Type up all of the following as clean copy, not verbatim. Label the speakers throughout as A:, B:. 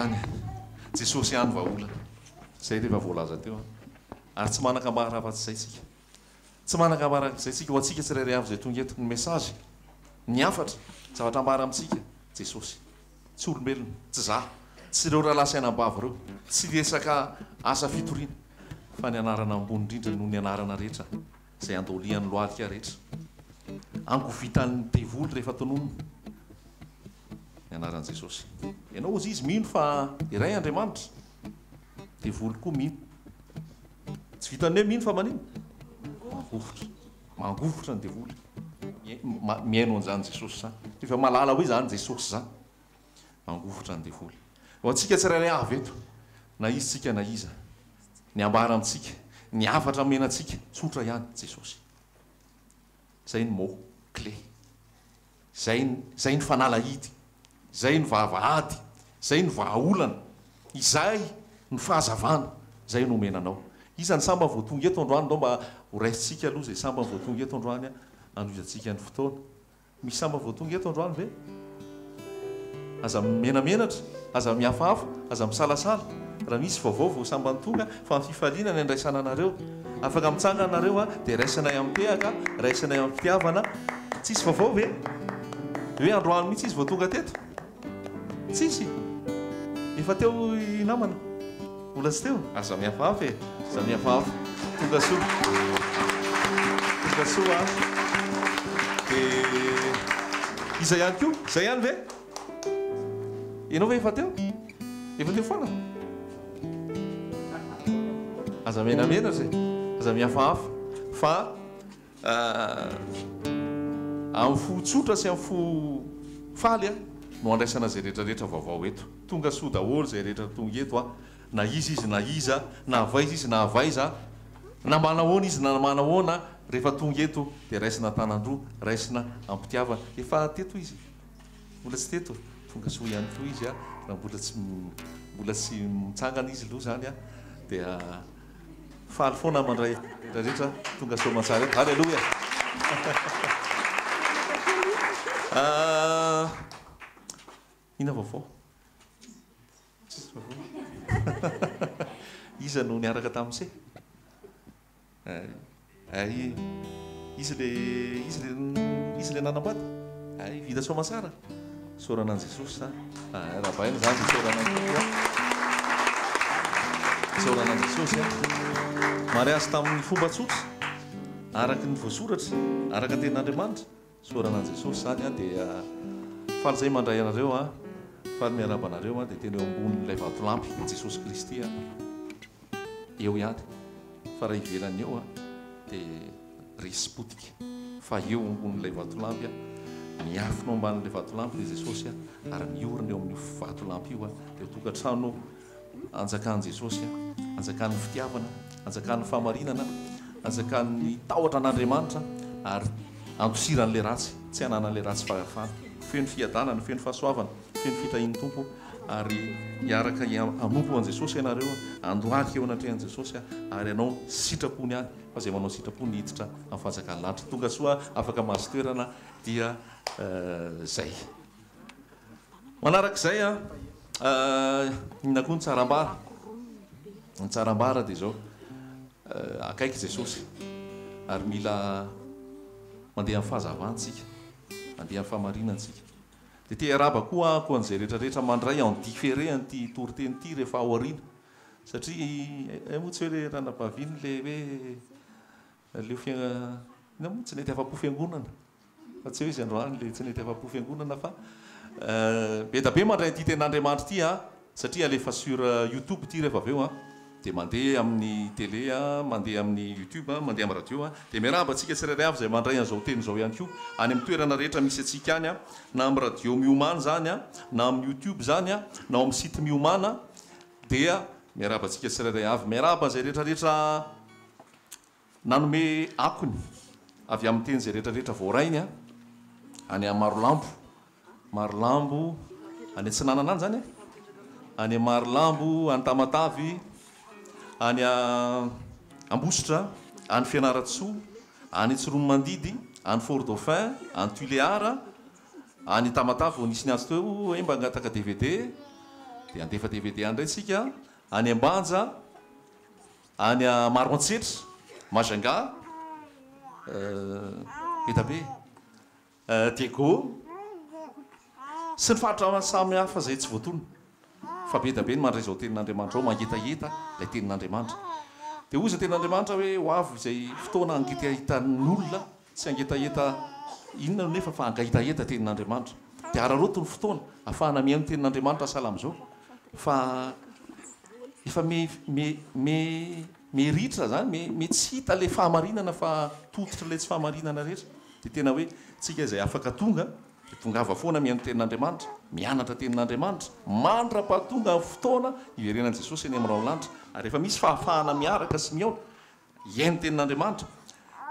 A: ihany jesosy ihany vaolana zay rehefa voalaza teo ary tsy manakambara afa-tsy zay tsika tsy manakambara zay tsika ho atsika tsirairay avy zay tonga eto ny mesazy ny afatra zavatra ambara amintsika jesosy tsy olombelona tsy za tsy ireo raha lasainam-bavy ireo tsy resaka asa fitoriana fa ny anarana ambony indrindra noho ny anarana rehetra zay andolian'ny loalika rehetra angovitan'ny devoly rehefa tononona ny anaran'i jesosy ianao ozy izy mino fa iray andriamanitra devoly koa mino tsy vitany hoe mino fa manino mangofotra ny devoly miaino an'izany jesosy zany efa malala hoe zany jesosy zany mangofotra ny devoly ho antsika tsirairay avy eto na izy tsika na iza ny ambara amintsika ny afatra menantsika tsotra ihany jesosy zay ny mot clé zay ny fanalahidy zay ny vavahady zay ny vahaolana izay ny fahazavana zay no menanao izany samba voatonga eto androany ndao mba horaisitsika aloha zay samba voatonga eto androany anoizatsika ny fotoana misy samba voatonga eto androany ve aza menamenatra aza mihafahafa aza misalasala raha misy vaovao vo sambany tonga fa mififaliana ny andraisana anareo afaka mitsanga anareo dia raisinay amintehaka raisinay ampitiavana tsisy vaovao ve hoe androany mihitsy izy voatonga teto tsisy efa teo inamana ola tsy teo aza mihafahafa e aza mihafahafa tonga soa dia iza ihany koa zay ihany ve ianao ve efa teo foana aza menamena zay aza mihafahafa fa amin'ny fo tsotra sy amin'ny fo faly no andraisana zay rehetrarehetra vaovao eto tonga soa daholo zay rehetra tonga eto na izy na iza na avaiza izy na avaiza na manahoana izy na manahoana rehefa tonga eto dia raisina tanandroa raisina ampitiavana efa teto izy mbola tsy teto tonga soa ihany koa izy raha mbola tsy mitsangana izy aloha zany dia faly foana mandray rehetrarehetra tonga soa matsara halleloia ina vaovao tsisy vaovao iza no niaraka tamin'se izy le nanambady vita soa matsara soranan'i jesosy zany raha baina zany soranan'i jesosy mariazy tamin'ny fomba tsotra araky ny voasoratra araka tenin'andriamanitra soranan'i jesosy zany dia faly zay mandray anareo faly miaraba anareo dia tena eo ambonin'ilay vatolampy jesosy kristy eo ihany fa raha ivelany eo dia resy potika fa eo ambonin'ilay vatolampy miafino ambanin'ilay vatolampy dia jesosy ary miorina eo amin'ny vatolampy io dia tokantrano anjakan'i jesosy anjakan'ny fitiavana anjakan'ny fahamarinana anjakan'ny tahotra an'andriamanitra ary antosiran'ilay ratsy tsy hananan'ilay ratsy fahafana feno fiadanana feno fahasoavana feno fitahin'ny tompo ary hiaraka anompo an' jesosy ianareo andoaky eo anatrehan'i jesosy ary ianao sitrapony any fa zay manao sitrapony hiditra amin'ny fanjakan'ny lanitra tonga soa afaka mahazo toerana dia zay manarak'izay inona koa ny tsarambara dia zao akaiky jesosy ary mila mandeha amin'ny fahazavantsika mandeha amin'ny fahamarinantsika dia te araba koa koa an'izay rehetrarehetra mandray en différé an'ity toriteny ity rehefa ao ariana satria moa tsy hoe le ranabaviny le hoe leo ina moa tsy nety afa-po fiangonana fa tsy hoe izy androany le tsy nety afa-po fiangonana fa be da be mandray ity ten'andriamanitra ity satria alefa sur youtube ity rehefa avy eo dia mandeha amin'ny télé mandeha amin'ny youtube mandeha amin'ny radio dia miaraba antsika tsirairay avy zay mandray an'izao teny zao ihany koa any amin'ny toerana rehetra misy atsika any na amin'ny radio miomana zany na amin'ny youtube zany na amin'ny site miomana dia miaraba antsika tsirairay avy miaraba zay rehetrarehetra nanome akony avy amin'ny teny zay rehetrarehetra voarainy any marolambo any antsinanana any zany any marolambo any tamatavy any ambositra any fianaratsoa any tsirono mandidy any fort dauphin any tuleara any tamatavy nisy ny azy teo hoe mba angataka DVD dia andefa DVD andray tsika any Ambanja, any Maroantsetra, Majunga, Betabe, Diego sy ny faritra samy hafa zay tsy voatonona fa Betabe ny mandray izao tenin'Andriamanitra ao mangitahita ilay tenin'Andriamanitra. Dia ozy ny tenin'Andriamanitra hoe ho avy izay fotoana angitahitan'olona tsy angitahita inona nefa fa angahitahita tenin'Andriamanitra. Dia araroto ny fotoana ahafahana mihaino tenin'Andriamanitra salama zao fa efa meritra zany me tsy hita le fahamarinana fa tototra le tsy fahamarinana rehetra. Dia tena hoe tsika izay afaka tonga dia tongava foana mihaino tenin'Andriamanitra, mianatra tenin'Andriamanitra, mandra-pahatonga ny fotoana iverenan'i Jesosy eny amin'irao lanitra. Ary efa misy fahafahana miaraka sy miaona hiaino tenin'Andriamanitra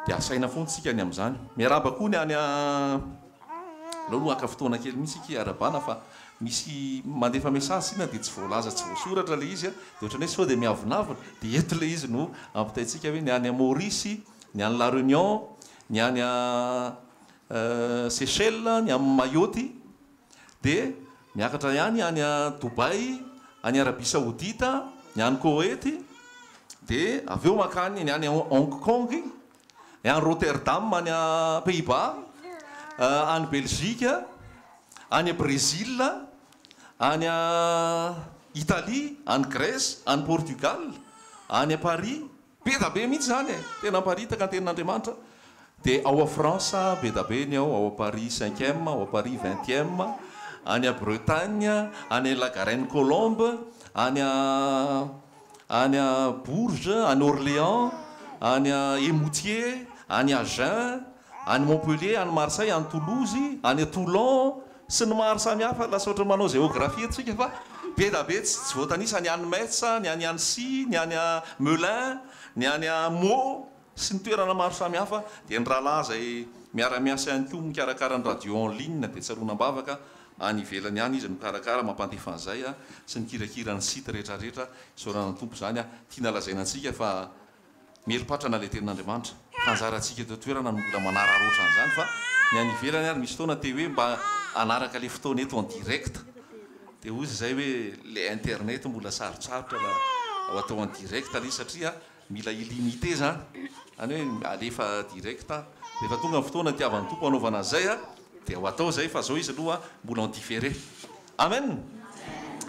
A: dia asaina foana tsika ny amin'izany. Miaraba koa ny any aloha aka fotoana kely mihitsy iki arabana fa misy mandefa message sina dia tsy voalaza tsy voasoratra le izy dia ohatrany hoe sao dia miavonavina dia eto le izy no ampitaintsika hoe ny any Maurice, ny any La Réunion, ny any Seychelles, ny amin'ny Mayotte, dia miakatra ihany any Dubai, any Arabie Saoudite, ny any Koweït, dia avy eo makany ny any Hong Kong, ny any Rotterdam, any Pays-Bas, any Belgique, any Brésil, any Italie, any Grèce, any Portugal, any Paris, be da be mihitsy zany tena amparitaka ny tenin'Andriamanitra. Dia ao a France be da be ny ao a Paris 5e, ao a Paris 20e, any a Bretagne, any La Garenne-Colombe, any a Bourges, any Orléans, any Émoutier, any Agen, any Montpellier, any Marseille, any Toulouse, any Toulon sy ny maro samihafa. Lasa ohatra manao géographie atsika fa be da be tsy voatanisa, ny any Metz, ny any Annecy, ny any Melun, ny any Meaux sy ny toerana maro samihafa. Dia ny rahalahy zay miara-miasa ihany koa mikarakara ny radio en ligne dia tsaronam-bavaka any ivelany any izy mikarakara mampandefa an'izay sy nikirakira ny site rehetrarehetra isaorana ny tompo zany tiana lazaina antsika fa melipatrana le tenin'Andriamanitra fanjarantsika eto toerana no mbola manararoatra an'izany fa ny any ivelany ary misy fotoana te hoe mba anaraka le fotoana eto en direct dia ozy zay hoe le internet mbola sarotsarotra ao atao en direct le satria mila illimité zany any hoe alefa direct rehefa tonga ny fotoana tiavan'ny tompo anaovana zay dia ho atao zay fa zao izy aloha mbola en différé. Amen.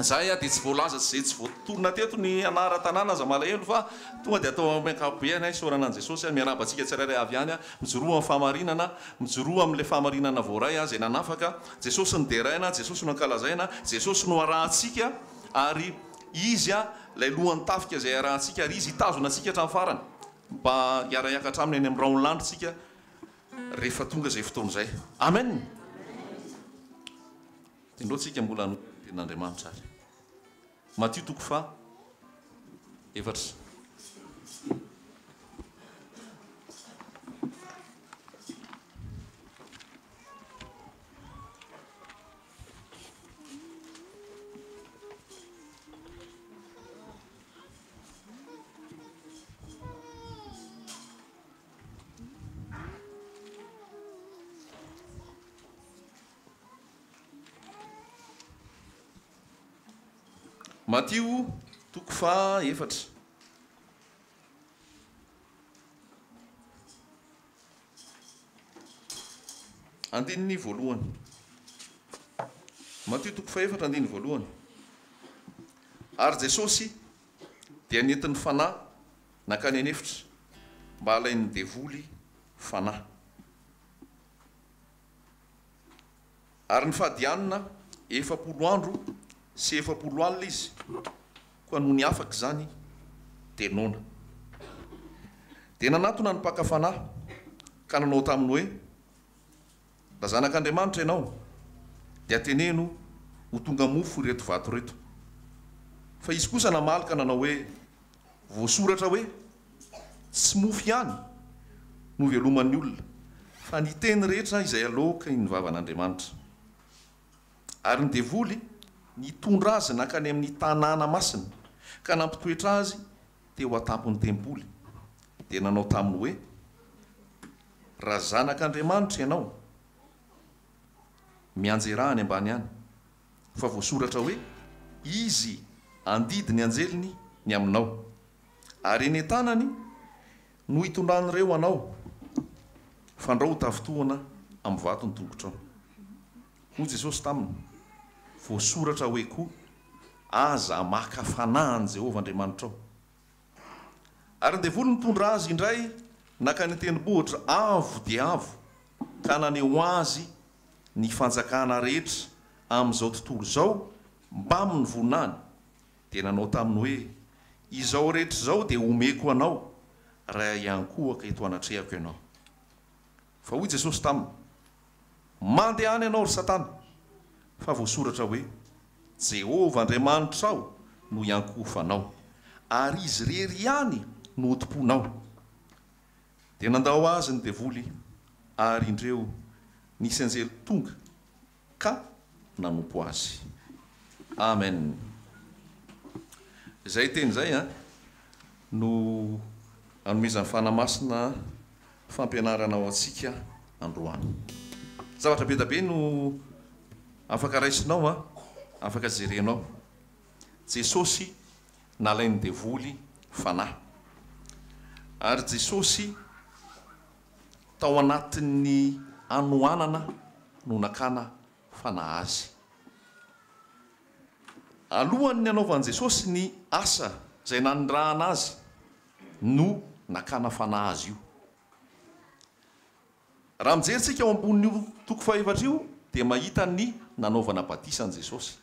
A: Zay dia tsy voalaza zay tsy voatorona teto ny anara-tanàna za malahelo fa tonga dia atao amin'ny ankapobeny isaorana an' Jesosy miarabantsika tsirairay avy any mijoroa amin'ny fahamarinana, mijoroa amin'ilay fahamarinana voaray zay nanafaka. Jesosy ny deraina, Jesosy no ankalazaina, Jesosy no arahantsika ary izy lay lohan'ny tafika zay arahantsika ary izy hitazona antsika hatramin'ny farany mba hiara-hiakatra aminy eny amin'ny rao ny landratsika rehefa tonga zay fotoana zay. Amen. Tindroantsika mbola no tenin'Andriamanitra ary. Matthieu 4:4. Matthieu 4:4. Andininy voalohany. Matthieu 4:4 andininy voalohany. Ary Jesosy dia nentin'ny fanahy nakany anefitra mba alain'ny devoly fanahy. Ary ny fadianina 7 andro sy 7 alina izy koa noho ny afaka zany dia nona. Dia nanatona ny mpaka fanahy ka nanao taminy hoe raha zanak'Andriamanitra ianao dia teneno ho tonga mofo reto vato reto. Fa izy kosa namaly ka nanao hoe voasoratra hoe tsy mofo ihany no veloman'ny olona fa ny teny rehetra izay aloka ny vavan'Andriamanitra. Ary ny devoly nitondra azy nakany amin'ny tanàna masina ka nampitoetra azy teo atampony tempoly dia nanao taminy hoe raha zanak'Andriamanitra ianao mianjera any ambany any fa voasoratra hoe izy andidy ny anjeliny ny aminao ary eny tanany no hitondranyireo anao fandrao tafitohana amin'ny vatony tongotrao hoy Jesosy taminy voasoratra hoe koa aza maka fanahany Jehovah Andriamanitrao ary ny devoly mitondra azy indray naka ny tendrombohitra avo dia avo ka naneho azy ny fanjakana rehetra amin'izao tontolo izao mba amin'ny voninany dia nanao taminy hoe izao rehetra izao dia omeko anao raha ihany koa ka eto anatrehako ianao fa hoy Jesosy taminy mandeha any ianao ry Satana fa voasoratra hoe Jehovah Andriamanitrao no iankofanao ary izy rery ihany no hotomponao dia nandao azy ny devoly ary indreo nisy anjely tonga ka nanompo azy. Amen. Izay teny izay no anomezan'ny fanamasina fampianarana ao antsika androany. Zavatra be da be no afaka raisinao afaka jerenao. Jesosy nalainy devoly fanahy ary Jesosy tao anatin'ny anoanana no nakana fanahy azy. Alohan'ny anaovan'i Jesosy ny asa izay nanondrahana azy no nakana fanahy azy io. Raha mijerytsika ao ambonin'io toko faha-efatra io dia mahita ny nanaovana batisa an' Jesosy.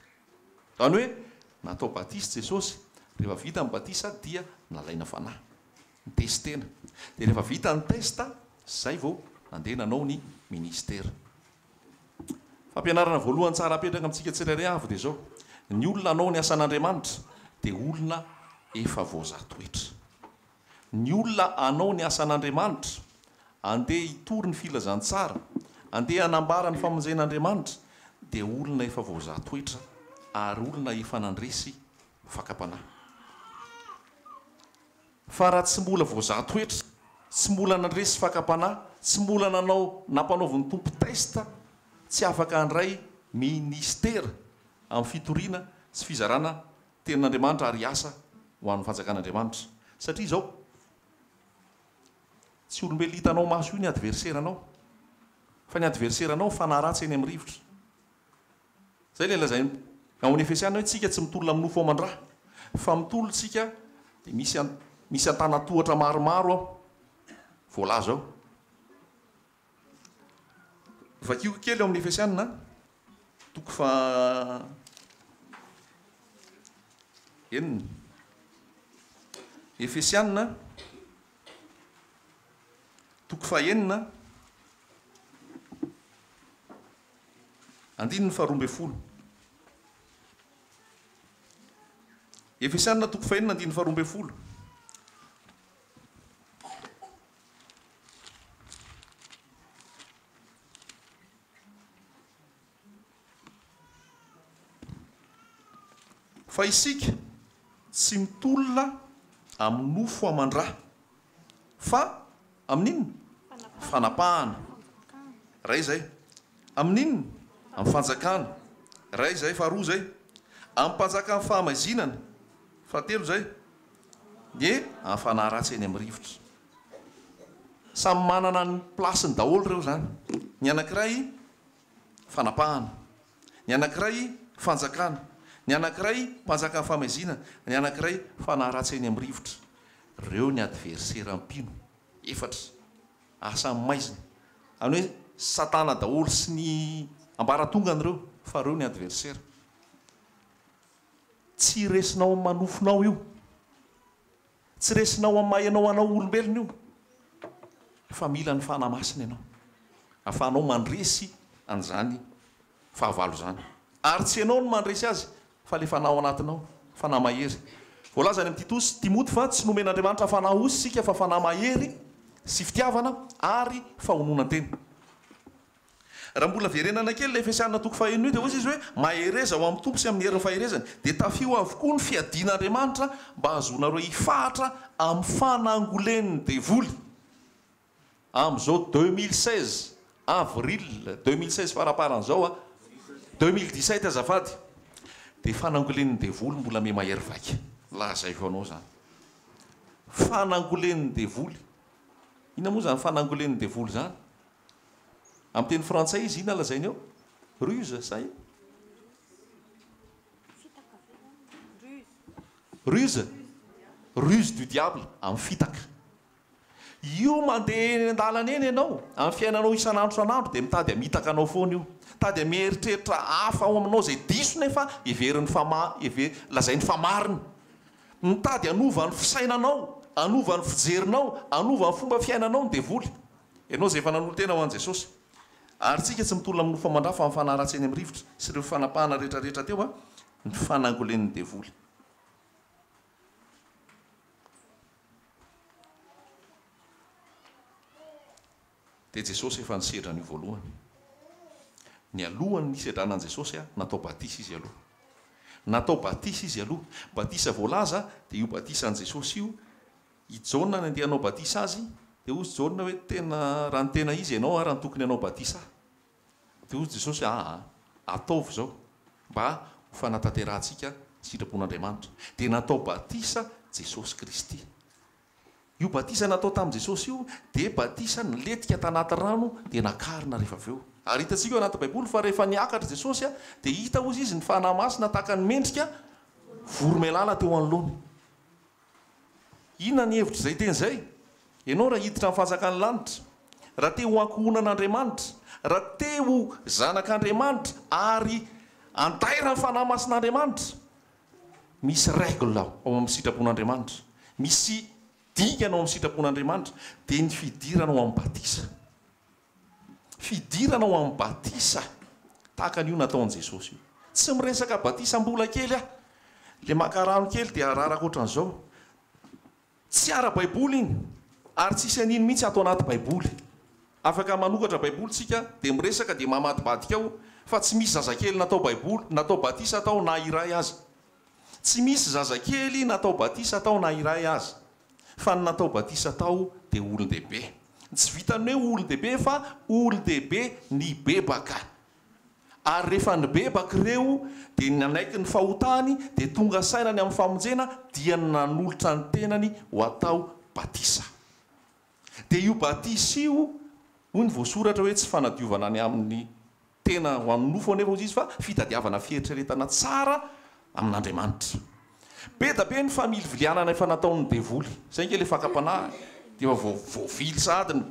A: Zany hoe natao batisa Jesosy, rehefa vita ny batisa dia nalaina fanahy, nitestena. Dia rehefa vita ny testa, zay vao nandeha nanao ny ministera. Fampianarana voalohany tsara apetraka amintsika tsirairay avy dia zao: ny olona anao ny asan'Andriamanitra dia olona efa voazatoetra. Ny olona anao ny asan'Andriamanitra, andeha hitory ny filazantsara, andeha hanambara ny famonjen'Andriamanitra, dia olona efa voazatoetra ary olona efa nandresy fakapanahy. Fa raha tsy mbola voazatoetra, tsy mbola nandresy fakapanahy, tsy mbola nanao nampanaoviny tompo testa, tsy afaka handray ministera amin'ny fitoriana sy fizarana tenin'Andriamanitra ary asa ho an'ny fanjakan'Andriamanitra. Satria izao tsy olombelona hitanao maso io ny adverseranao, fa ny adverseranao fanahy ratsy eny amin'ny rivotra. Zay le lazay ao amin'ny Efesiana hoe tsika tsy mitolona amin'ny nofo aman-draha, fa mitolo tsika dia misy antanatohatra maromaro ao voalaza ao. Vakio kely ao amin'ny Efesiana toko fa enina. Efesiana toko fa enina andininy faharoa ambin'ny folo. Efesiana toko fa enina andininy faharoa ambin'ny folo. Fa isika tsy mitolona amin'ny nofo aman-draha, fa amin'inona? Fanapahana. Ray zay. Amin'inona? Amin'ny fanjakana. Ray zay. Faharoa zay. Amin'ny mpanjaka ny fahamazinana. Fahatelo zay. Dia amin'ny fanahy ratsy eny amin'ny rivotra. Samy manana ny plasiny daholo ireo zany. Ny anankiray fanapahana, ny anankiray fanjakana, ny anankiray mpanjaka ny fahamazinana, ny anankiray fanahy ratsy eny amin'ny rivotra. Ireo ny adversera mpino efatra asa maizina. Any hoe Satana daholo sy ny ambaratongany ireo, fa ireo ny adversera. Tsy resinao amin'ny manofinao io, tsy resinao amin'ny mahanao anao olombelona io, fa mila ny fanahy masina ianao ahafahanao mandresy an'izany fahavalo zany. Ary tsy ianao no mandresy azy, fa le fanahy anatinao, fanahy mahery. Voalaza any amin'ny Timoty fa tsy nomen'Andriamanitra fanahy osy sika, fa fanahy mahery sy fitiavana ary fahononan-tena. Raha mbola verenana kely le Efesiana toko fahaenina dia hoy izy hoe mahereza ao amin'ny tompo sy amin'ny herin'ny faherezany, dia tafio avokoa ny fiadian'Andriamanitra mba ahazonareo hifahatra amin'ny fanangolen'ny devoly amin'izao 2016 avril 2016 faraparan'izao 2017 azafady, dia fanangolen'ny devoly mbola me mahery vaika lazay foanao zany fanangolen'ny devoly ina moa zany fanangolen'ny devoly zany amin'ny teny frantsay izy ina lazainy eo ruse say ruse du diable amin'ny fitaka io mandeha eny an-dalana eny ianao amin'ny fiainanao isan'andro san'andro dia mitady hamitaka anao foana io tady mieritreritra hafa ao aminao zay diso nefa everiny lazainy famariny mitady anova ny fisainanao anova ny fijerinao anova ny fomba fiainanao ny devoly ianao zay efa nanolo tena ho an' jesosy ary tsika tsy mitolona amin'ny nofa mandrafa amin'ny fanaratsy eny amin'ny rivotra sy ireo fanapahana rehetrarehetra teo a ny fanangolen'ny devoly dia jesosy efa nisedra ny voalohany ny alohany nisedranan'i jesosy a natao batisa izy aloha natao batisa izy aloha batisa voalaza dia io batisa an' jesosy io i jauna ny andehanao batisa azy dia ozy jauna hoe tena raha ny tena izy ianao raha ny tokony ianao batisa dia ozy jesosy ataovy zao mba ho fanatanterantsika sitrapon'Andriamanitra dia natao batisa jesosy kristy io batisa natao tamin'i jesosy io dia batisa niletika tanaty rano dia nakarina rehefa avy eo ary hitantsika eo anaty baiboly fa rehefa niakatra jesosy a dia hita ozy izy ny fanahy masina tahaka ny mendrika voromailala teo anoloany inona ny hevitra zay teny zay ianao raha hiditra amin'ny fanjakany lanitra raha te ho ankohonan'Andriamanitra raha te ho zanak'Andriamanitra ary andaira ny fanahy masin'Andriamanitra misy règle ao amin'ny sitrapon'Andriamanitra misy dinganao amin'ny sitrapon'Andriamanitra dia ny fidiranao amin'ny batisa fidiranao amin'ny batisa tahaka an'io nataon'i jesosy io tsy miresaka batisa mbola kely a le makarano kely dia araraka ohatran'izao tsy ara-baiboly iny ary tsisy an'iny mihitsy atao anaty baiboly afaka manokatra baiboly tsika dia miresaka dia mamadibadika ao fa tsy misy zazakely natao baiboly natao batisa atao na iray azy tsy misy zazakely natao batisa atao na iray azy fa ny natao batisa atao dia olon-dehibe tsy vitany hoe olon-dehibe fa olon-dehibe ny bebaka ary rehefa nybebaka ireo dia nanaiky ny fahotany dia tonga sainany amin'ny famonjena dia nanolotra ny tenany ho atao batisa dia io batisa io hoy ny voasoratra hoe tsy fanadiovana ny amin'ny tena ho amin'ny nofo anefa ozy izy fa fitadiavana fieritreretana tsara amin'Andriamanitra be da be ny family vilianana efa nataon'ny devoly zay nke le fakapanahy dia voavily sady ny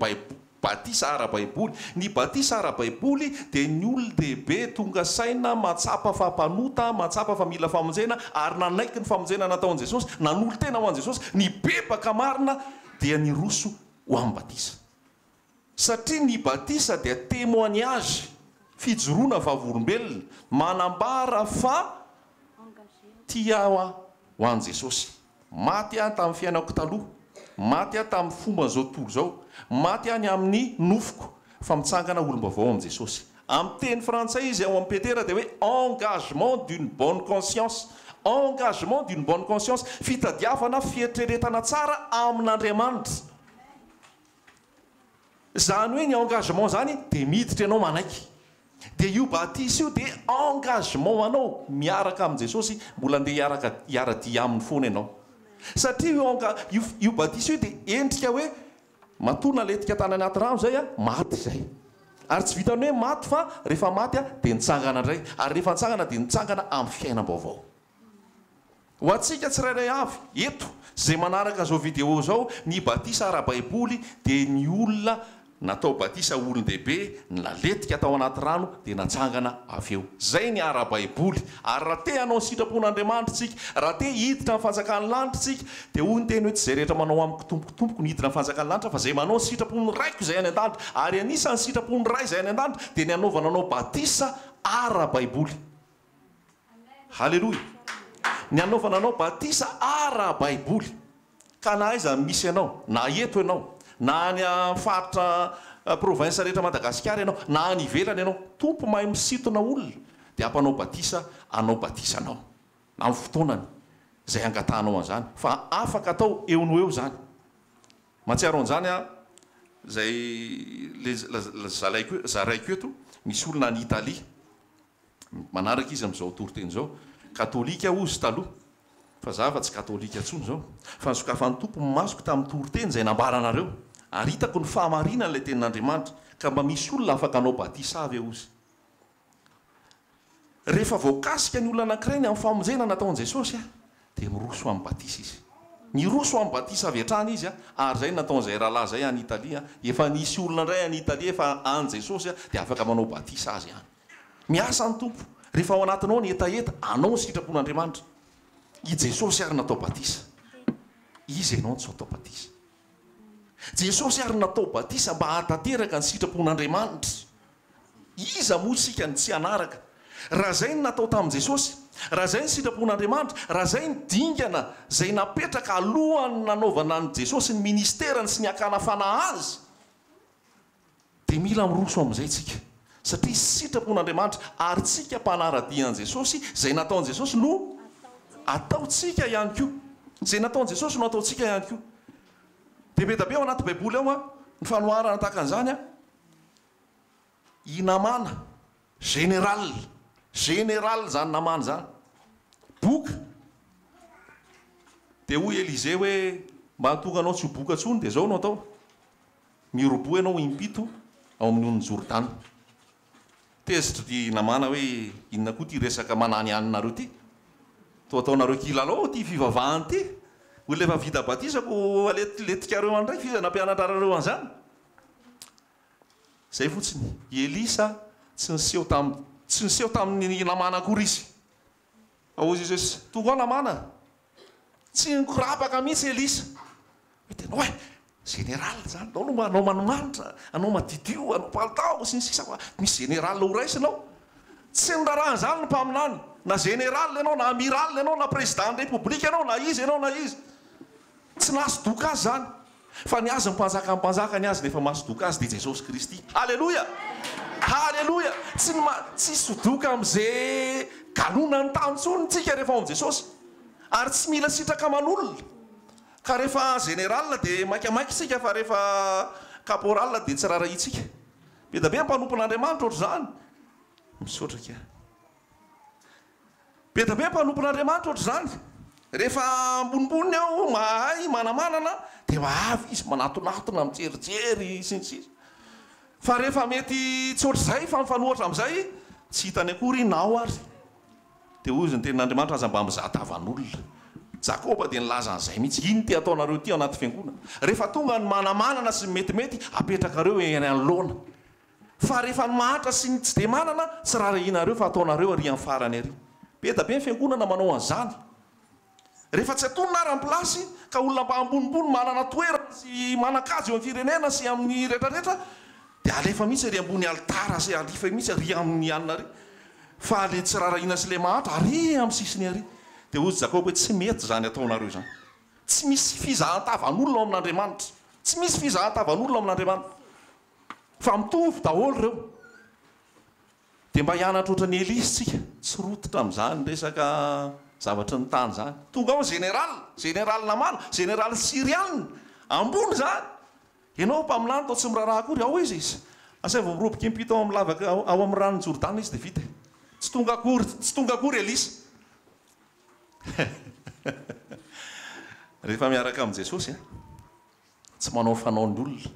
A: batisa ara-baiboly ny batisa ara-baiboly dia ny olon-dehibe tonga saina matsapa fampanota matsapa fa mila famonjena ary nanaiky ny famonjena nataon'i jesosy nanolo tena ho an' jesosy ny bebaka marina dia ny roso ho amin'ny batisa satria ny batisa dia témoignage fijoroana vavolombelona manambara fa tia ho an' jesosy maty a tamin'ny fiainako taloha maty a tamin'ny fomba zao tontolo zao maty any amin'ny nofoko fa mitsangana olom-bavao amin'i jesosy amin'ny teny frantsay izy ao amin'ny petera dia hoe engagement d'une bonne conscience engagement d'une bonne conscience fitadiavana fietreretana tsara amin'Andriamanitra zany hoe ny engagement zany dia miditra ianao manaiky dia io batisa io dia engagement anao miaraka amin'i jesosy mbola andeha hiara-dia aminy foana ianao satria io batisa io dia endrika hoe matona letika tany anaty rano zay a maty zay ary tsy vitany hoe maty fa rehefa maty a dia nitsangana indray ary rehefa nitsangana dia nitsangana amin'ny fiainam-baovao ho antsika tsirairay avy eto zay manaraka zao video zao ny batisa ara-baiboly dia ny olona natao batisa olon-dehibe naletika tao anaty rano dia natsangana avy eo zay ny ara-baiboly ary raha te hanao ny sitrapon'Andriamanitra tsika raha te hiditra ny fanjakany lanitra tsika dia hoy ny teny hoe tsy zay rehetra manao amiko tompokotompoko ny hiditra ny fanjakany lanitra fa zay manao ny sitrapony raiko zay any an-danitra ary anisan'ny sitrapony ray zay any an-danitra dia ny anaovananao batisa ara-baiboly halleloia ny anaovananao batisa ara-baiboly ka na aiza misy ianao na eto ianao na any faritra province rehetra Madagasikara ianao na any ivelany ianao tompo mahay misintona olona dia ampanao batisa anao batisa anao na amin'ny fotoanany zay angatanao an'izany fa afaka atao eo no eo zany matsiaro an'izany a zay zaraiko eto misy olona any Italia manaraka izy amin'izao toroteny zao katôlika ozy taloha fa zava tsy katôlika ntsony zao fa nysokafan'ny tompo masoko tamin'ny toroteny zay nambaranareo ary hitako ny fahamarinana lay tenin'andriamanitra ka mba misy olona afaka anao batisa avy eo ozy rehefa voakasika ny olona anankiray ny amin'ny famonjena nataon'i Jesosy a dia miroso amin'ny batisa izy miroso amin'ny batisa avy hatrany izy a ary zay nataon'izay rahalahy zay any Italia efa nisy olona indray any Italia efa any Jesosy a dia afaka manao batisa azy any miasa ny tompo rehefa ao anatinao ny etaeta anao ny sitrapon'Andriamanitra i Jesosy ary natao batisa izy ianao tsy atao batisa Jesosy ary natao batisa mba hatateraka ny sitrapon'Andriamanitra iza moa sika ny tsy anaraka raha zay ny natao tamin'i Jesosy raha zay ny sitrapon'Andriamanitra raha zay ny dingana zay napetraka alohany nanaovana ny Jesosy ny ministerany sy ny akana fanahy azy dia mila miroso amin'izay tsika satria sitrapon'Andriamanitra ary tsika mpanaradian'i Jesosy zay nataon'i Jesosy no ataotsika ihany koa zay nataon'i Jesosy no ataotsika ihany koa dia be da be ao anaty baiboly ao a ny fanoharana tahaka an'izany a inamana général zany namana zany boka dia hoy Élisée hoe mba hatonga anao tsy ho boka ntsony dia zao no atao miroboa ianao impito ao amin'ny on'ny Jordana tezitry namana hoe inona koa ty resaka manany aninareo ty to ataonareo kilalao ty fivavahany ty olona efa vita batisako aletiletikareo andray fiza nampianatrarareo an'izany zay fotsiny Elisa tsy niseho tamin'ny namana akory izy aozy izy tonga ao namana tsy nikorapaka mihitsy Elisa tenao e général zany anao manomanitra anao madidio anao palitao sy ny sisa misy général ho raisinao tsy nirarahany zany ny mpaminany na général ianao na amiral ianao na président de république ianao na izy tsy nahazo-doka azy zany fa ny azy mpanjaka mpanjaka ny azy nefa mahazo-doka azy dia Jesosy Kristy halleloia halleloia tsy sodoka am'izay galona ny tantsony tsika rehefa ao am' Jesosy ary tsy mila sitraka aman'olona ka rehefa général dia maikamaika isika fa rehefa caporal dia tsy rarahitsika be da be mpanompon'Andriamanitra ohatr' zany misaotraka be da be mpanompon'Andriamanitra ohatr' zany rehefa ambonimboniny ao mahay manamanana dia mahavy izy manatonatona mijerijery sy ny sisa fa rehefa mety tsy ohatr'izay fa mifanohatra amin'izay tsy hitany akory nao ary dia hoy izy ny tenin'Andriamanitra aza mba mizatavan'olona Jakoba dia nilaza an'izay mihitsy iny ty ataonareo ty anaty fiangonana rehefa tonga ny manamanana sy metimety apetrakareo eny anoloana fa rehefa ny mahatra sy ny tsy dia manana tsy rarahinareo fa ataonareo ary amin'ny farany ary be da be ny fiangonana manao an'izany rehefa tsy atonina ary amin'ny plasy ka olona mba ambonimbony manana toerana sy manan-kajo eo amin'ny firenena sy amin'ny rehetrarehetra dia alefa mihitsy ary ambony altara sy alifa mihitsy ary amin'ny alina ary fa le tsy rarahina sy le mahatra ary amin'ny sisiny ary dia ozy Jakoba hoe tsy mety zany ataonareo zany tsy misy fizahan-tavan'olona ao amin'Andriamanitra tsy misy fizahan-tavan'olona ao amin'Andriamanitra fa mitovy daholo ireo dia mba hianatra ohatran'ny Elisy tsika tsy rototra amin'izany resaka zavatra ny tany zany tonga ao général namana général syrianina ambony zany ianao mpaminany tao tsy miraraha akory ao izy asa vao miroboka impito ao amin'ny lavaka ao amin'ny ranony Jordana izy dia vita tsy tonga akory Elisa rehefa miaraka amin'i Jesosy tsy manao fanaon'ny olona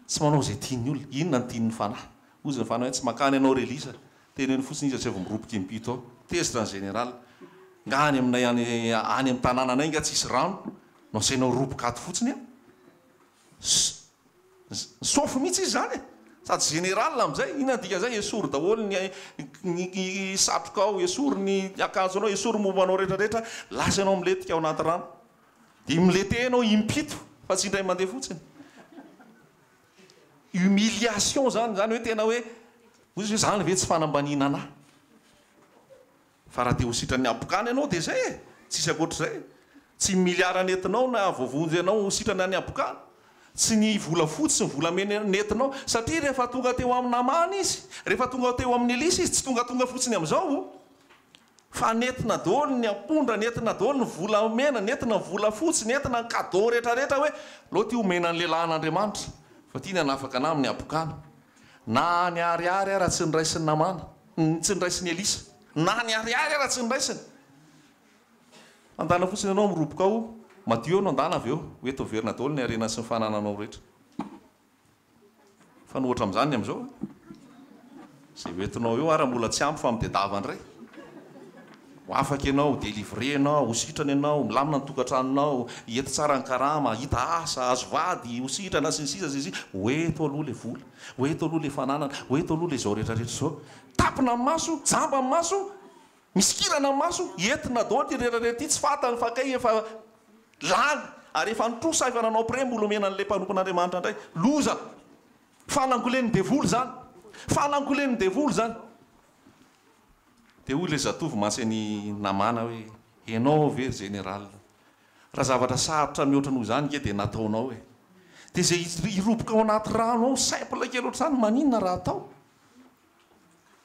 A: tsy manao zay tiany olona inona ny tian'ny fanahy ozy ny fanahy tsy makany ianao ry Elisa teneny fotsiny izy asa vao miroboka impito ao tezitra ny général ngany aminay any amin'ny tanànanay nga tsisy rano no asainao roboka ato fotsiny sofo mihitsy izy zany sady général amin'izay inona dika zay esory daholo ny satroka ao esory ny akanjo anao esory mombanao rehetrarehetra lasa ianao miletika ao anaty rano dia miletenao impito fa tsy indray mandeha fotsiny humiliation zany hoe tena hoe ozy hoe zany ve tsy fanambanina anahy fa raha dia ho sitran'ny abokany ianao dia zay tsisy akoatr'izay tsy miliara nentinao na voavonjy ianao ho sitrana ny abokany tsy ny vola fotsy sy ny vola nentinao satria rehefa tonga teo amin'ny namana izy rehefa tonga teo amin'ny Elisa izy tsy tonga fotsiny amin'izao fa nentina daholo ny ampondra nentina daholo ny vola mena nentina ny vola fotsy nentina ny cadeau rehetrarehetra hoe loha ty omena ny lehilahin'Andriamanitra fa tia ny hanafaka ana amin'ny abokany na ny ariary raha tsy niraisiny namana tsy niraisiny Elisa na ny ariary raha tsy niraisiny andana fotsiny ianao miroboka ao madio no andana avy eo hoeto verina daholo ny arena sy ny fanananao rehetra fa nohatra amin'izany amin'izao zay hoentinao eo ara mbola tsy ampy fa midedavandray ho afaka ianao délivre anao hositrana ianao milamina ny tokantranonao ento tsara ny karama hita asa azo vady hositrana sy ny sisa zay hoeto aloha le vola hoeto aloha le fananana hoeto aloha le zao rehetrarehetra zao tapina ny maso jamba ny maso misikirana ny maso entina daholo rehetrarehetra ty tsy fatany fa kay efa lany ary efa nitrosa efa nanao premy olomena n'le mpanompon'andriamanitra indray loza fanangolen'ny devoly zany fanangolen'ny devoly zany dia hoy le zatovy maseny namana hoe ianao ve général raha zavatra sarotra mihoatra noho zany ke dia nataonao e dia zay iroboka ao anaty rano ao simple kely oatra zany maninona raha atao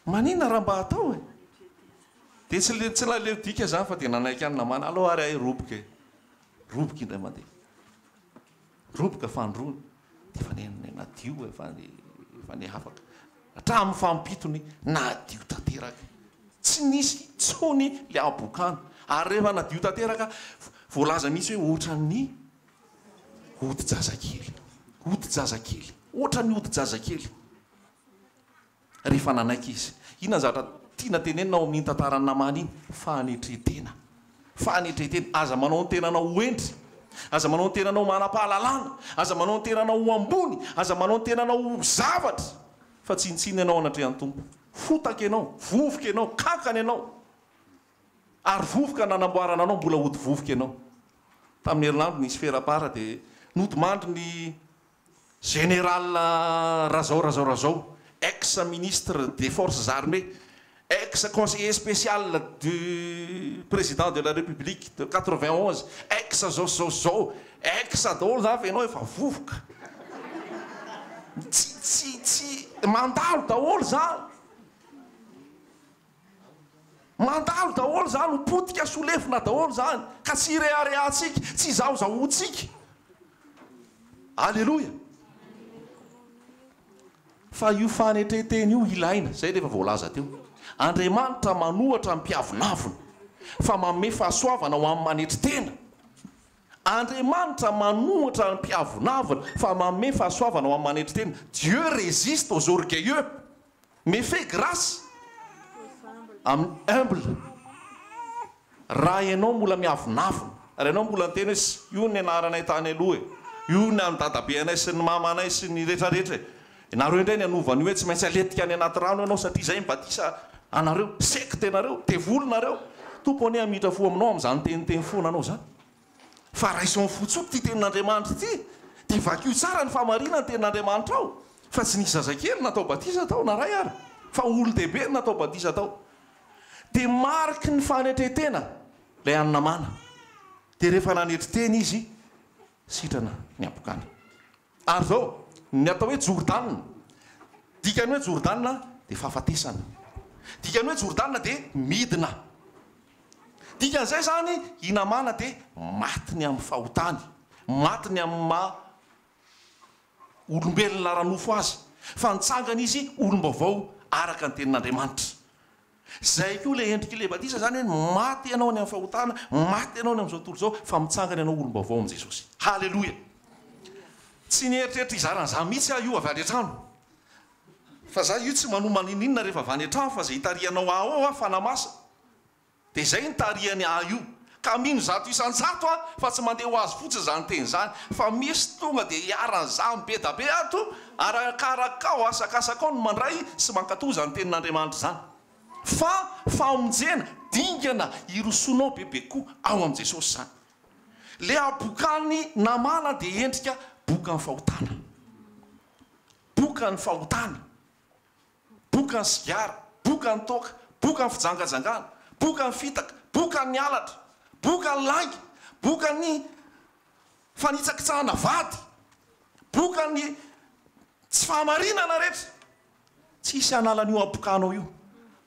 A: maninona raha mba atao e dia tsy laleo dika zany fa dia nanaiky any namana aloha ary ahy roboka e roboka indray mandeha roboka fandrony dia fa nadio efa ne afaka hatramin'ny fampitony nadio tanteraka tsy nisy tsony le abokany ary rehefa nadio tanteraka voalaza mihitsy hoe ohatran'ny odi-jazakely odi-jazakely ohatran'ny odi-jazakely rehefa nanaiky izy inona zavatra tiana tenenina amin'iny tantarany namana iny fanetretena fanetretena aza manao ny tenanao hoentry aza manao ny tenanao manam-pahalalana aza manao ny tenanao ho ambony aza manao ny tenanao ho zavatra fa tsinitsiny ianao anatrehan'ny tompo fotaka ianao vovoka ianao kankana ianao ary vovoka nanamboarana anao mbola ody vovoka ianao tamin'ny herinandro nisy ferapara dia nodimandry ny général razao ex ministre des forces armées ex conseiller spécial du président de la république de 91 ex zao ex daholo zany fa ianao efa vovoka tsy mandalo daholo zany mandalo daholo zany hopotika solefina daholo zany ka tsy reharehatsika tsy zahozahotsika alleloia fa io fanetreteny io ilaina zay rehefa voalaza teo andriamanitra manohatra mpiavonavona fa manome fahasoavana ho amin'ny manetritena andriamanitra manohatra ny mpiavonavona fa manome fahasoavana ho amin'ny manetritena Dieu résiste aux orgueilleux mais fait grâce amin'ny humble raha ianao mbola miavonavona raha ianao mbola niteny hoe io ny anaranay tany aloha io ny any dadabe anay sy ny mamanay sy ny rehetrarehetra nareo indray ny anovany hoe tsy maintsy aletika any anaty rano ianao satria zay mibatisa anareo sekte nareo devolonareo tompo ane amidra fo aminao amin'izany teniteny foana anao zany fa raha isao fotsoko ty tenin'andriamanitra ty dia vakio tsara ny famarina ny tenin'andriamanitra ao fa tsy nisy zazakely natao batisa tao na ray ary fa olo-dehibe natao batisa tao dia mariky ny fanetretena lay annamana dia rehefa nanetriteny izy sitrana ny apokany ary zao ny atao hoe jordanna dikany hoe jordanna dia fahafatesana dikany hoe jordanna dia midina dikan'izay zany inamana dia matiny amin'ny fahotany matiny amin'ny ma olombelona ranofo azy fa nitsangana izy olom-baovao araka ny tenin'andriamanitra zay koa le endriky le batisa zany hoe maty ianao ny amin'ny fahotana maty ianao ny amin'izao tontolo zao fa mitsangana ianao olom-baovao amin'i Jesosy halleloia tsy nieritreritra izarana za mihitsy io avy any an-trano fa za io tsy manoma ninina rehefa avy any an-trano fa zay hitarianao ah ao a fanamasa dia zay nitariany ah io ka mino zato isan-jato fa tsy mandeha ho azy fotsiny zany teny zany fa misy tonga dia hiarany za be da be ato arakarakao asakasakao no mandray sy mankatoza ny tenin'andriamanitra zany fa famonjena dingana irosonao bebe koa ao amin'i Jesosy zany le abokany namana dia endrika boka ny fahotana boka ny fahotana boka ny sigara boka ny toka boka ny fijangajangana boka ny fitaka boka ny alatra boka ny langy boka ny fanitsakitsahana vady boka ny tsy fahamarinana rehetra tsisy analan'io abokanao io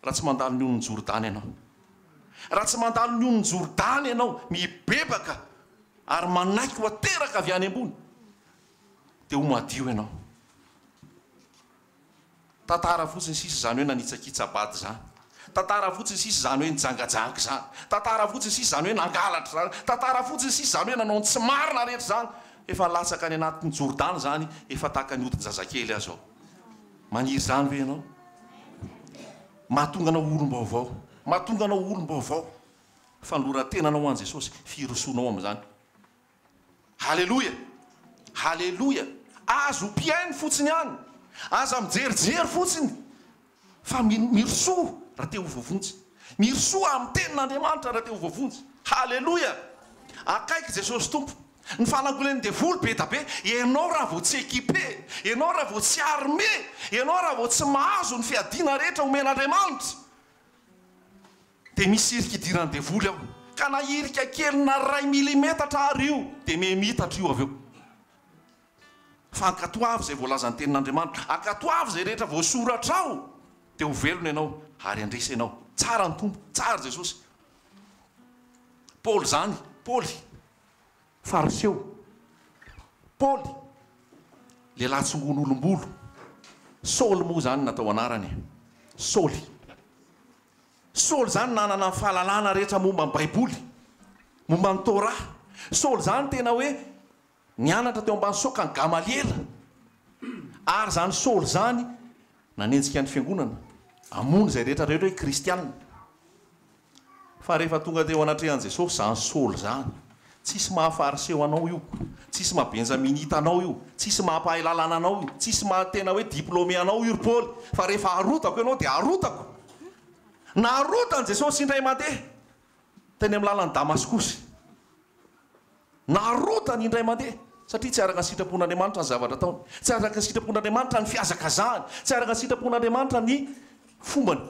A: raha tsy mandalo ny on'ny Jordany ianao raha tsy mandalo ny on'ny Jordany ianao mibebaka ary manaiky ho ateraka avy any ambony dia ho madio ianao tantara fotsiny sisa zany hoe nanitsakitsabady zany tantara fotsiny sisy zany hoe nijangajangy zany, tantara fotsiny sisy zany hoe nangalatra zany, tantara fotsiny sisy zany hoe nanao ny tsy marina rehetra zany. Efa latsaka any anatin'ny Jordana zany, efa tahaka ny odin-jazakely azy ao. Maniry zany ve ianao? Mahatonga anao olom-baovao, mahatonga anao olom-baovao. Fanoran-tenanao an' Jesosy, firosoanao amin'izany. Halleloia, halleloia. Azo mpiainy fotsiny any, aza mijerijery fotsiny, fa mirosoa raha te ho voavonjy, mirosoa amin'ny tenin'Andriamanitra raha te ho voavonjy. Halleloia. Akaiky Jesosy tompo. Ny fanangonany devoly be da be, ianao raha vao tsy équipé, ianao raha vao tsy armé, ianao raha vao tsy mahazo ny fiadiana rehetra omen'Andriamanitra, dia misy irika idirany devoly aho. Ka na irika kely na 1 milimetatra ary io, dia mimitatra io avy eo. Fa ankatoavy izay voalazan'ny tenin'Andriamanitra, ankatoavy izay rehetra voasoratra ao, dia ho velona ianao ary andresa ianao. Tsara ny tompo, tsara Jesosy. Paoly zany, Paoly fariseo, Paoly lehilahy tsongon'olombolo. Saoly moa zany natao anarany, Saoly. Saoly zany nanana ny fahalalana rehetra momba ny baiboly, momba ny Torah. Saoly zany tena hoe nianatra teo ambany sokany Gamaliela. Ary zany Saoly zany nanenjika ny fiangonana, amony izay rehetra rehetra hoe kristianina. Fa rehefa tonga teo anatrehan'i Jesosy zany Saoly zany, tsisy mahafariseho anao io, tsisy mahabenjaminita anao io, tsisy mahampahay lalana anao io, tsisy mahatena hoe diplômé anao io Paoly. Fa rehefa harotako ianao dia harotako. Naharotany Jesosy indray mandeha teny amin'ny lalany Damaskosy. Naharotany indray mandeha satria tsy araka ny sitrapon'Andriamanitra ny zavatra ataony, tsy araka ny sitrapon'Andriamanitra ny fiazakazahany, tsy araka ny sitrapon'Andriamanitra ny fombany.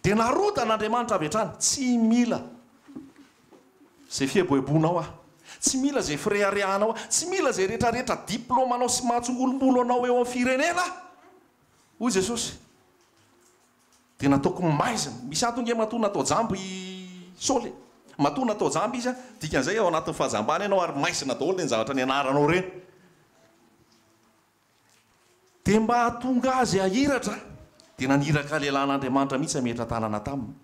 A: Dia naharotan'Andriamanitra avy hatrany. Tsy mila zay fieboebonao ah, tsy mila zay fireharehanao, tsy mila zay rehetrarehetra diplômanao sy mahatsongolombolo anao eo amin'ny firenena. Hoy Jesosy, dia nataoko maizina. Misy antony matoa natao jamby Saoly, matoa natao jamby izy, dikan'izay ao anatin'ny fahazambany ianao ary maizina daholo ny zavatra nianaranao reny. Dia mba hahatonga azy ahiratra, dia naniraka lehilahyn'Andriamanitra mihitsy ametra tanana taminy.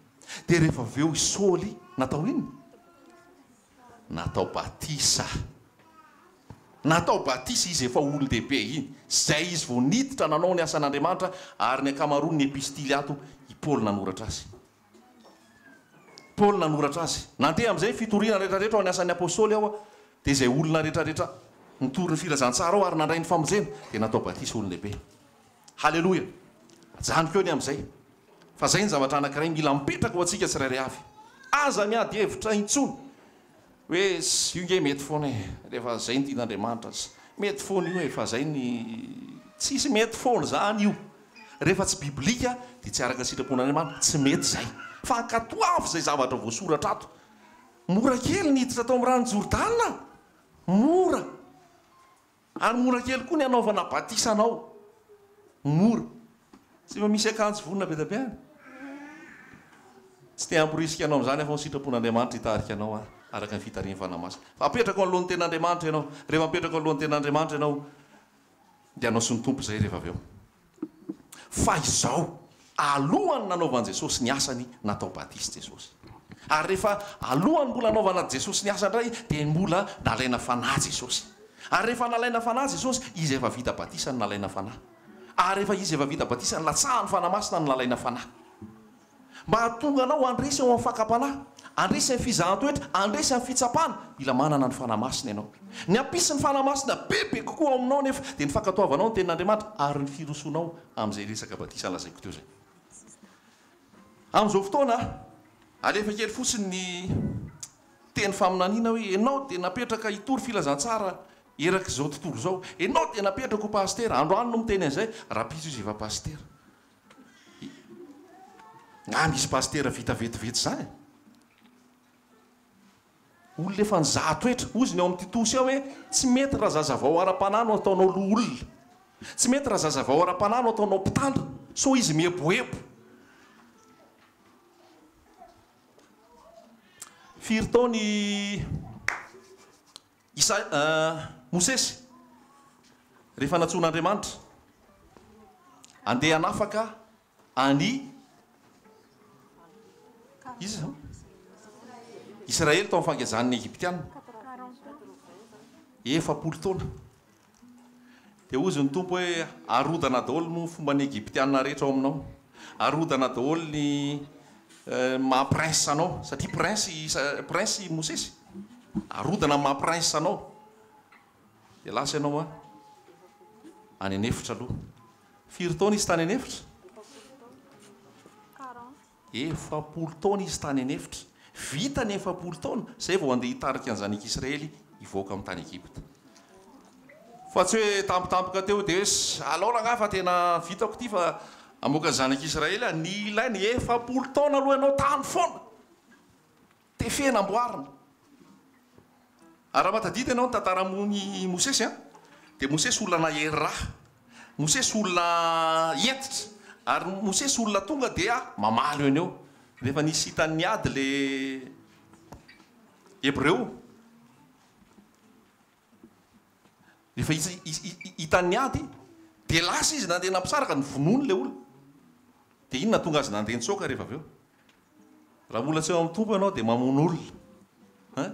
A: Dia rehefa avy eo Saoly natao inona? Natao batisa. Natao batisa izy efa olon-dehibe iny. Zay izy vao niditra nanao ny asan'Andriamanitra, ary ny ankamaroany ny epistily ato i Paoly nanoratra azy. Paoly nanoratra azy. Nandeha amin'izay fitoriana rehetrarehetra ao ny asan'ny apôstôly ao, dia izay olona rehetrarehetra nitory ny filazantsara ao ary nandray ny famonjena, dia natao batisa olon-dehibe. Halleloia. Jany keo ny amin'izay. Fa zay ny zavatra anankiray mila mipetraka ho antsika tsirairay avy. Aza miady hevitra intsony hoe io nge mety foana e, rehefa zay ny tian'Andriamanitra, mety foana io e, fa zay ny tsisy mety foana zany io. Rehefa tsy biblika dia tsy araka ny sitrapon'Andriamanitra, tsy mety zay. Fa ankatoavy zay zavatra voasoratra ato. Mora kely niditra tao amin'ny rano Jordana, mora. Ary mora kely koa ny anaovana batisa anao, mora. Tsy efa misy akanjo vonona be da be any. Tsy te hamporisika anao amin'izany afa ny sitrapon'Andriamanitra hitarika anao araka ny fitarian'ny fanamasina. Fa apetraka ao alohan'ny ten'Andriamanitra ianao. Rehefa apetraka ao alohan'ny ten'Andriamanitra ianao, dia anao sy ny tompo zay rehefa avy eo. Fa izao, alohany nanaovan'i Jesosy ny asany, natao batisa Jesosy. Ary rehefa alohany mbola nanaovana Jesosy ny asany indray, dia mbola nalaina fanahy Jesosy. Ary rehefa nalaina fanahy Jesosy, izy efa vita batisa ny nalaina fanahy. Ary rehefa izy efa vita batisa, latsahan'ny fanamasina ny nalaina fanahy. Mba hatonga anao andresa eo amin'ny fakapanahy, andresa ny fizahan-toetra, andresa ny fitsapana, mila manana ny fanamasina ianao. Ny ampisy ny fanamasina bebe kokoa ao aminao nefa, dia ny fankatoavanao ny tenin'Andriamanitra ary ny firosonao amin'izay resaka batisa lazaiko teo zay. Amin'izao fotoana, alefa kely fotsiny ny teny faminaniana hoe ianao dia napetraka hitory filazantsara eraka izao tontolo izao, ianao dia napetraka ho pastera. Androany no miteny an'izay, rapiso izy efa pastera. Nga misy pastera vita vetivety zany. Olona efa nizaha toetra, ozy ny ao amin'ny titosy ao hoe tsy mety raha zazavao ara-panahy no ataonao loha olona. Tsy mety raha zazavao ara-panahy no ataonao mpitandro. So izy mieboebo. Firy taony Mosesy rehefa natsoan'Andriamanitra andeha hanafaka any izy zao Israely tao fankezan'ny Egyptiana 40 taona dia ozy ny tompo hoe arodana daholo no fomba ny Egyptiana rehetra ao aminao, arodana daholo ny maha-prince anao satria prince Mosesy arodana maha-prince anao dia lasa ianao any anefitra aloha. 4 taona izy tany anefitra, 40 taona izy tany anefitra, vita ny 40 taona zay vao andeha hitarika an'izany Israely hivoaka amin'ny tany Egypta. Fa tsy hoe tampotampoka teo dia hoe alao nga fa tena vitako ty fa amoaka ny zanaka Israely ny ilainy 40 taona aloha ianao tany foana tefena amboarina. Ary raha matadita ianao ny tantaran'ny Mosesy dia Mosesy olona nahery raha, Mosesy olona entitra, ary Mosesy olona tonga dia mamaly eo aneo. Rehefa nisy hitan'ny ady le Hebreo, rehefa hitan'ny ady dia lasa izy nandeha nampisaraka ny vonoany le olona, dia inona tonga azy nandeha nitsoaka rehefa avy eo. Raha mbola tsy eo amin'ny tompo ianao dia mamono olona,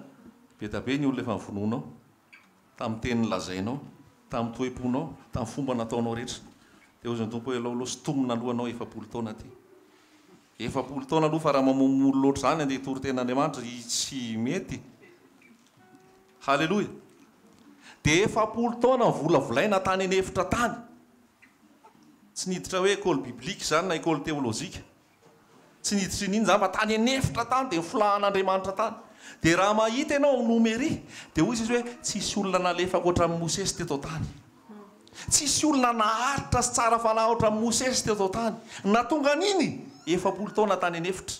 A: be da be ny olona efa mivononao tamin'ny teny lazainao, tamin'ny toe-ponao, tamin'ny fomba nataonao rehetra. Dia ozy ny tompo hoe lao sotomina alohanao 40 taona ty, 40 taona aloha fa raha mamono loatra zany andeha hitory ten'Andriamanitra tsy mety. Halleloja. Dia 40 taona volavolaina tany anefitra tany, tsy niditra hoe école biblique zany na école théologique, tsy niditra n'iny zany fa tany anefitra tany dia folahan'Andriamanitra tany. Dia raha mahita ianao nomery dia hoy izy hoe tsisy olona nalefaka ohatran'ny Mosesy teto tany, tsisy olona naharitra sy tsara fanahy ohatran'ny Mosesy teto tany. Natonga n'iny 40 taona tany anefitra.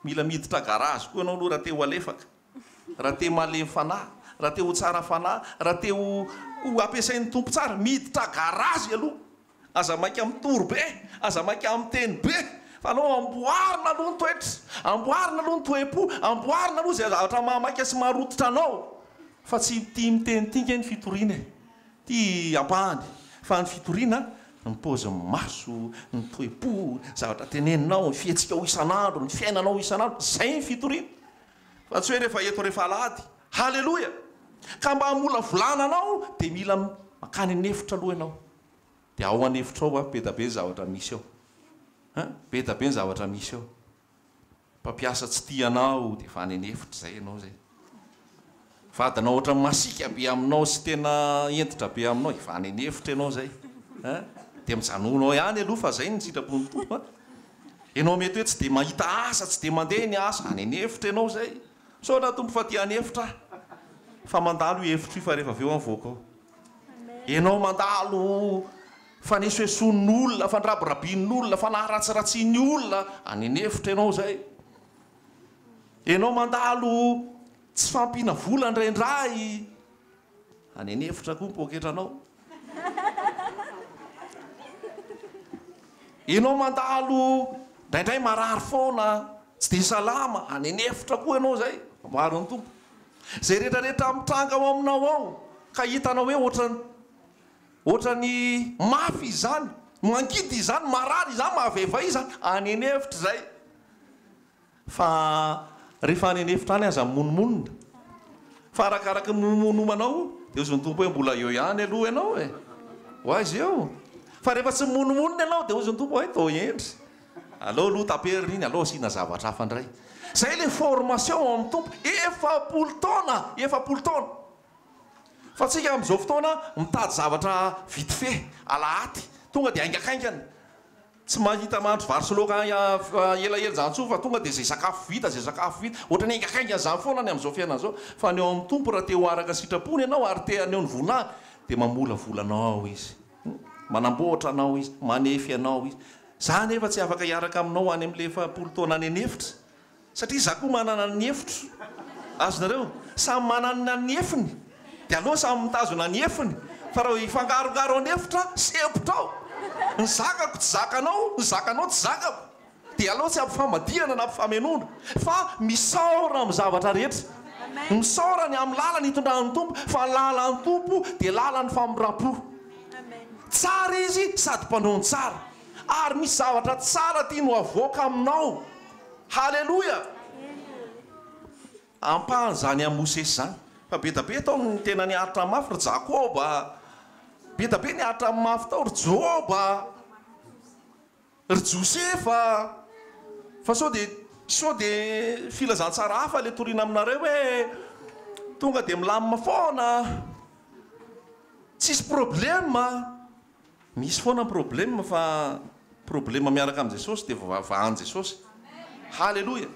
A: Mila miditra garazy koa ianao aloha raha te ho alefaka, raha te malemy fanahy, raha te ho tsara fanahy, raha te ho ampiasain'ny tompo tsara, miditra garazy aloha. Aza mainka amin'ny toro be, aza mainka amin'ny teny be, fa anao amboarina aloha ny toetra, amboarina aloha ny toe-po, amboarina aloha zay zavatra mahamaika sy maharototra anao. Fa tsy tia miteny tinga ny fitoriana, tia ampahany, fa ny fitoriana ny paozin'ny maso, ny toe-po, zavatra teneninao, ny fihetsika ho isan'andro, ny fiainanao isan'andro, zay ny fitoriana. Fa tsy hoe rehefa eto rehefa alahady. Halleloja. Ka mba hamola volana anao dia mila makany anefitra aloha ianao. Dia ao anefitra ao be da be ny zavatra misy ao, be da be ny zavatra misy ao. Mpampiasa tsy tianao dia fa any anefitra zay ianao zay. Vadinao ohatra masika be aminao sy tena entitra be aminao, efa any anefitra ianao zay. Dia mijanonao ihany aloha fa zay ny sitrapon'ny tompo. Ianao mety hoe tsy dia mahita asa, tsy dia mandeha ny asa, any anefitra ianao zay. So na tompo fa tia anefitra, fa mandalo hevitra io fa rehefa avy eo avoaka ao. Ianao mandalo fanesoeson'olona, fandrabirabin'olona, fanaharatsiratsian'ny olona, any anefitra ianao zay. Ianao mandalo tsy fampiana vola indraindray, any anefitra koa mipoketranao. Ianao mandalo indraindray marary foana, tsy dia salama, any anefitra koa ianao zay. Maro ny tompo. Zay rehetrarehetra mitranga ao aminao ao ka hitanao hoe ohatrany mafy izany, mangidy izany, marary izany, mahaveva izany, any anefitra zay. Fa rehefa any anefitra any aza monomonina, fa arakaraka monomonomanao dia ozy ny tompo hoe mbola eo ihany aloha ianao e, ho azy eo. Fa rehefa tsy monomonina ianao dia ozy ny tompo hoe tao endry, alao aloha taperina iny, alao asiana zavatra hafa indray. Zay le formation amin'ny tompo. 40 taona, 40 taona. Fa tsika amin'izao fotoana mitady zavatra vite fait, alahaty, tonga dia aingakaingana. Tsy mahita mahandro vary sy laoka elaela zany tsoa fa tonga dia zay sakafo vita, zay sakafo vita. Ohatrany aingakaingana zany foana ny amin'izao fiainana zao. Fa ny eo amin'ny tompo raha te ho araka sitrapony ianao ary te haneo ny vonahy dia mamola volanao izy, manamboatra anao izy, manefy anao izy. Za nefa tsy afaka hiaraka aminao any amin'le 40 taona any anefitra, satria za koa manana ny hefitra. Azonareo samy manana ny hefiny, dia aloha samy mitazona ny hefiny. Fa raha hifangarongaro anefitra, sepotra ao. Ny zakako tsy zakanao, ny zakanao tsy zakako, dia aloha tsy ampifamadiana na ampifamenoana, fa misaora amin'ny zavatra rehetra. Misaorany amin'ny lalany hitondran'ny tompo, fa lalan'ny tompo dia lalan'ny famirapo. Tsara izy sady mpanao ny tsara, ary misy zavatra tsara tia no avoaka aminao. Halleloia. Ampahany zany amin'ny Mosesy zany. Fa be da be tao ny tena niaritra amin'ny mafy ry Jakoba. Be da be niaritra amin'ny mafy tao ry Joba, ry Josefa. Fa sao de filazantsara hafa le toriana aminareo hoe tonga de milamina foana. Tsisy problème. Misy foana problème fa problème miaraka amin'ny Jesosy dia vahan Jesosy. Halleloia.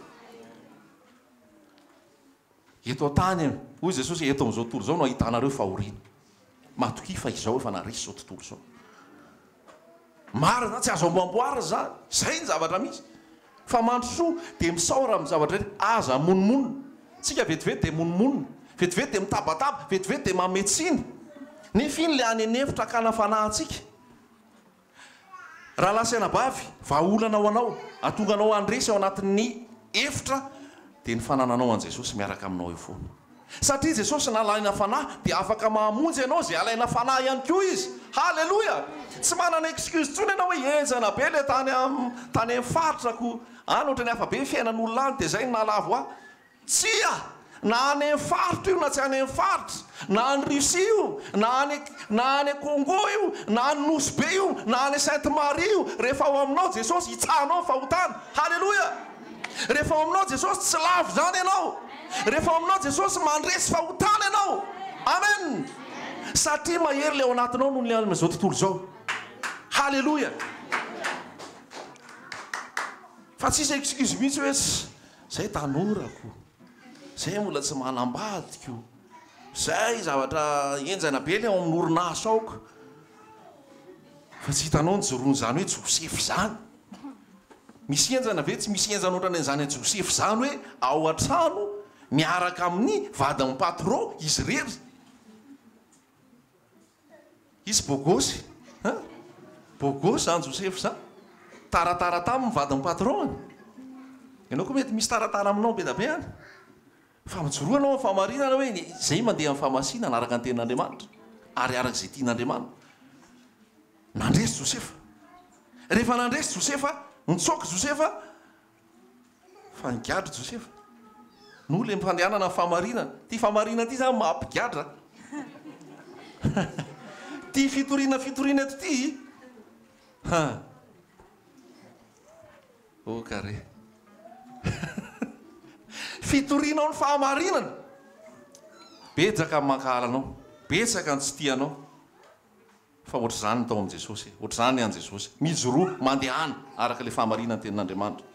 A: Eto an-tany hoy Jesosy eto amin'izao tontolo izao no ahitanareo fahoriana. Matoki fa izao efa narisy izao tontolo izao. Marina tsy azo amboamboarina zany. Izay ny zavatra misy. Fa mandrosoa dia misaora amin'ny zavatra rehetra. Aza monmonina. Tsika vetivety dia monmonina. Vetivety dia mitabataba. Vetivety dia mametsiny. Nefiny le any anefitra akana fanahintsika. Raha lasaina bavy, vahaolana ho anao, atonganao andresy ao anatin'ny efitra, dia ny fanananao an Jesosy miaraka aminao eo foana. Satria Jesosy nalaina fanahy dia afaka mahamonjy ianao izay alaina fanahy ihany koa izy. Halleloia. Tsy manana excuse tsony ianao hoe enjana be le tany amin'ny faritrako. Ohatran'ny hafa be fiainan'olona any dia izay no nalavo ahy. Tsia! Na any amin'ny faritra io na tsy any amin'ny faritra, na any Russie io, na any Congo io, na any Nosy Be io, na any Sainte Marie io, rehefa ao aminao Jesosy hitsahanao fahotana. Halleloia. Rehefa ao aminao Jesosy tsy lavo zany ianao. Rehefa ao aminao Jesosy mandresy fahotana ianao. Amen. Satria mahery le ao anatinao noho ny amin'izao tontolo izao. Halleloia. Fa tsisy excuse mihitsy hoe zay tanorako, zay mbola tsy manambadiko, zay zavatra enjana be le ao amin'ny orinasa aoko. Fa tsy hitanao ny jorony zany hoe Josefy zany. Misy enjana ve tsy misy enjana ohatran'ny zany Josefy zany hoe ao an-trano miaraka amin'ny vadiny patron izy rery. Izy bôgôsy. Bôgôsy zany Josefy zany. Taratara tamin'ny vadiny patron. Ianao koa mety misy taratara aminao be da be any. Fa mijoroa anao amin'ny fahamarinana hoe izay mandeha amin'ny fahamasinana araka ny tenin'Andriamanitra ary araka izay tian'Andriamanitra. Nandresy Josefa. Rehefa nandresy Josefa, nitsoaka Josefa, fa nigadra Josefa. No le mpandehanana amin'ny fahamarinana. Ty fahamarinana ty zany mampigadra. Ty fitoriana eto ty. Oh carré. Fitorianao ny fahamarinana. Betsaka amin'ny mankahalanao, betsaka ny tsy tianao. Fa ohatr' zany tao amin'ny Jesosy. Ohatr' zany an Jesosy. Mijoroa mandehana araka le fahamarinana ny tenin'Andriamanitra.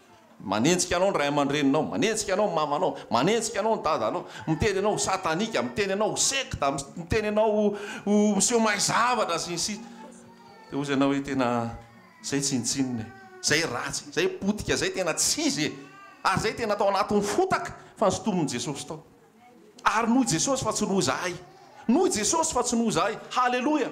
A: Manenjika anao ny ray aman-dreninao, manenjika anao ny mamanao, manenjika anao ny dadanao, miteny anao satanika, miteny anao sekta, miteny anao miseho mahay zavatra sy ny sisa. Dia ozy ianao hoe tena zay tsinitsininy, zay ratsy, zay potika, zay tena tsizy. Ary zay tena tao anatin'ny fotaka fa nysotomin'i Jesosy tao. Ary noho Jesosy fa tsy noho zahay. Noho Jesosy fa tsy noho zahay. Halleloia.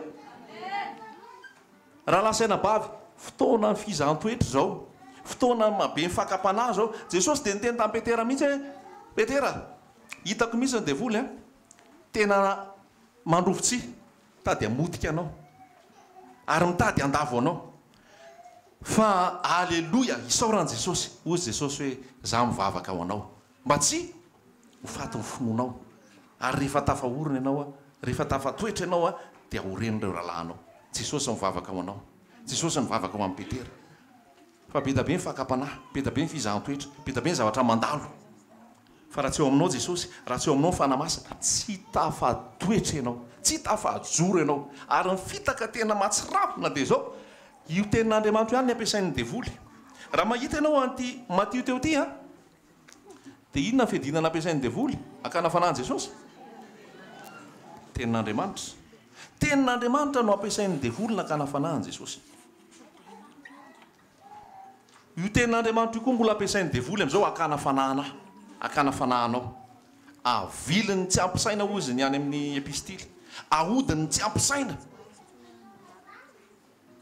A: Raha lasaina bavy, fotoana ny fizaham-toetra zao, fotoana mabe ny fakapanahy zao. Jesosy dia niteny tamin'ny Petera mihitsy hoe Petera, hitako mihitsy ny devoly tena mandrofotsy tady hamotika anao ary mitady handavo anao. Fa alleloia, isaoran'i Jesosy. Ozy Jesosy hoe za mivavaka ho anao mba tsy ho faty ny finoanao. Ary rehefa tafahorona ianao, rehefa tafatoetra ianao dia horen'ireo rahalahinao. Jesosy mivavaka ho anao. Jesosy mivavaka ho amin'ny Petera. Fa be da be ny fakapanahy, be da be ny fizahan-toetra, be da be ny zavatra mandalo. Fa raha tsy eo aminao Jesosy, raha tsy eo aminao ny fanamasina, tsy tafatoetra ianao, tsy tafajoro ianao. Ary ny fitaka tena mahatsirafina dia zao, io tenin'Andriamanitra ihany ny ampiasain'ny devoly. Raha mahita ianao an'ity Matio teo ty dia inona ny fiadinana ampiasain'ny devoly hakana fanahin'i Jesosy? Tenin'Andriamanitra. Tenin'Andriamanitra no ampiasain'ny devoly nakana fanahin'i Jesosy. Io tenin'Andriamanitra io koa mbola ampiasain'ny devoly amin'izao hakana fanahana, hakana fanahanao. Aviliny tsy ampisaina ozy ny any amin'ny epistily. Ahodiny tsy ampisaina.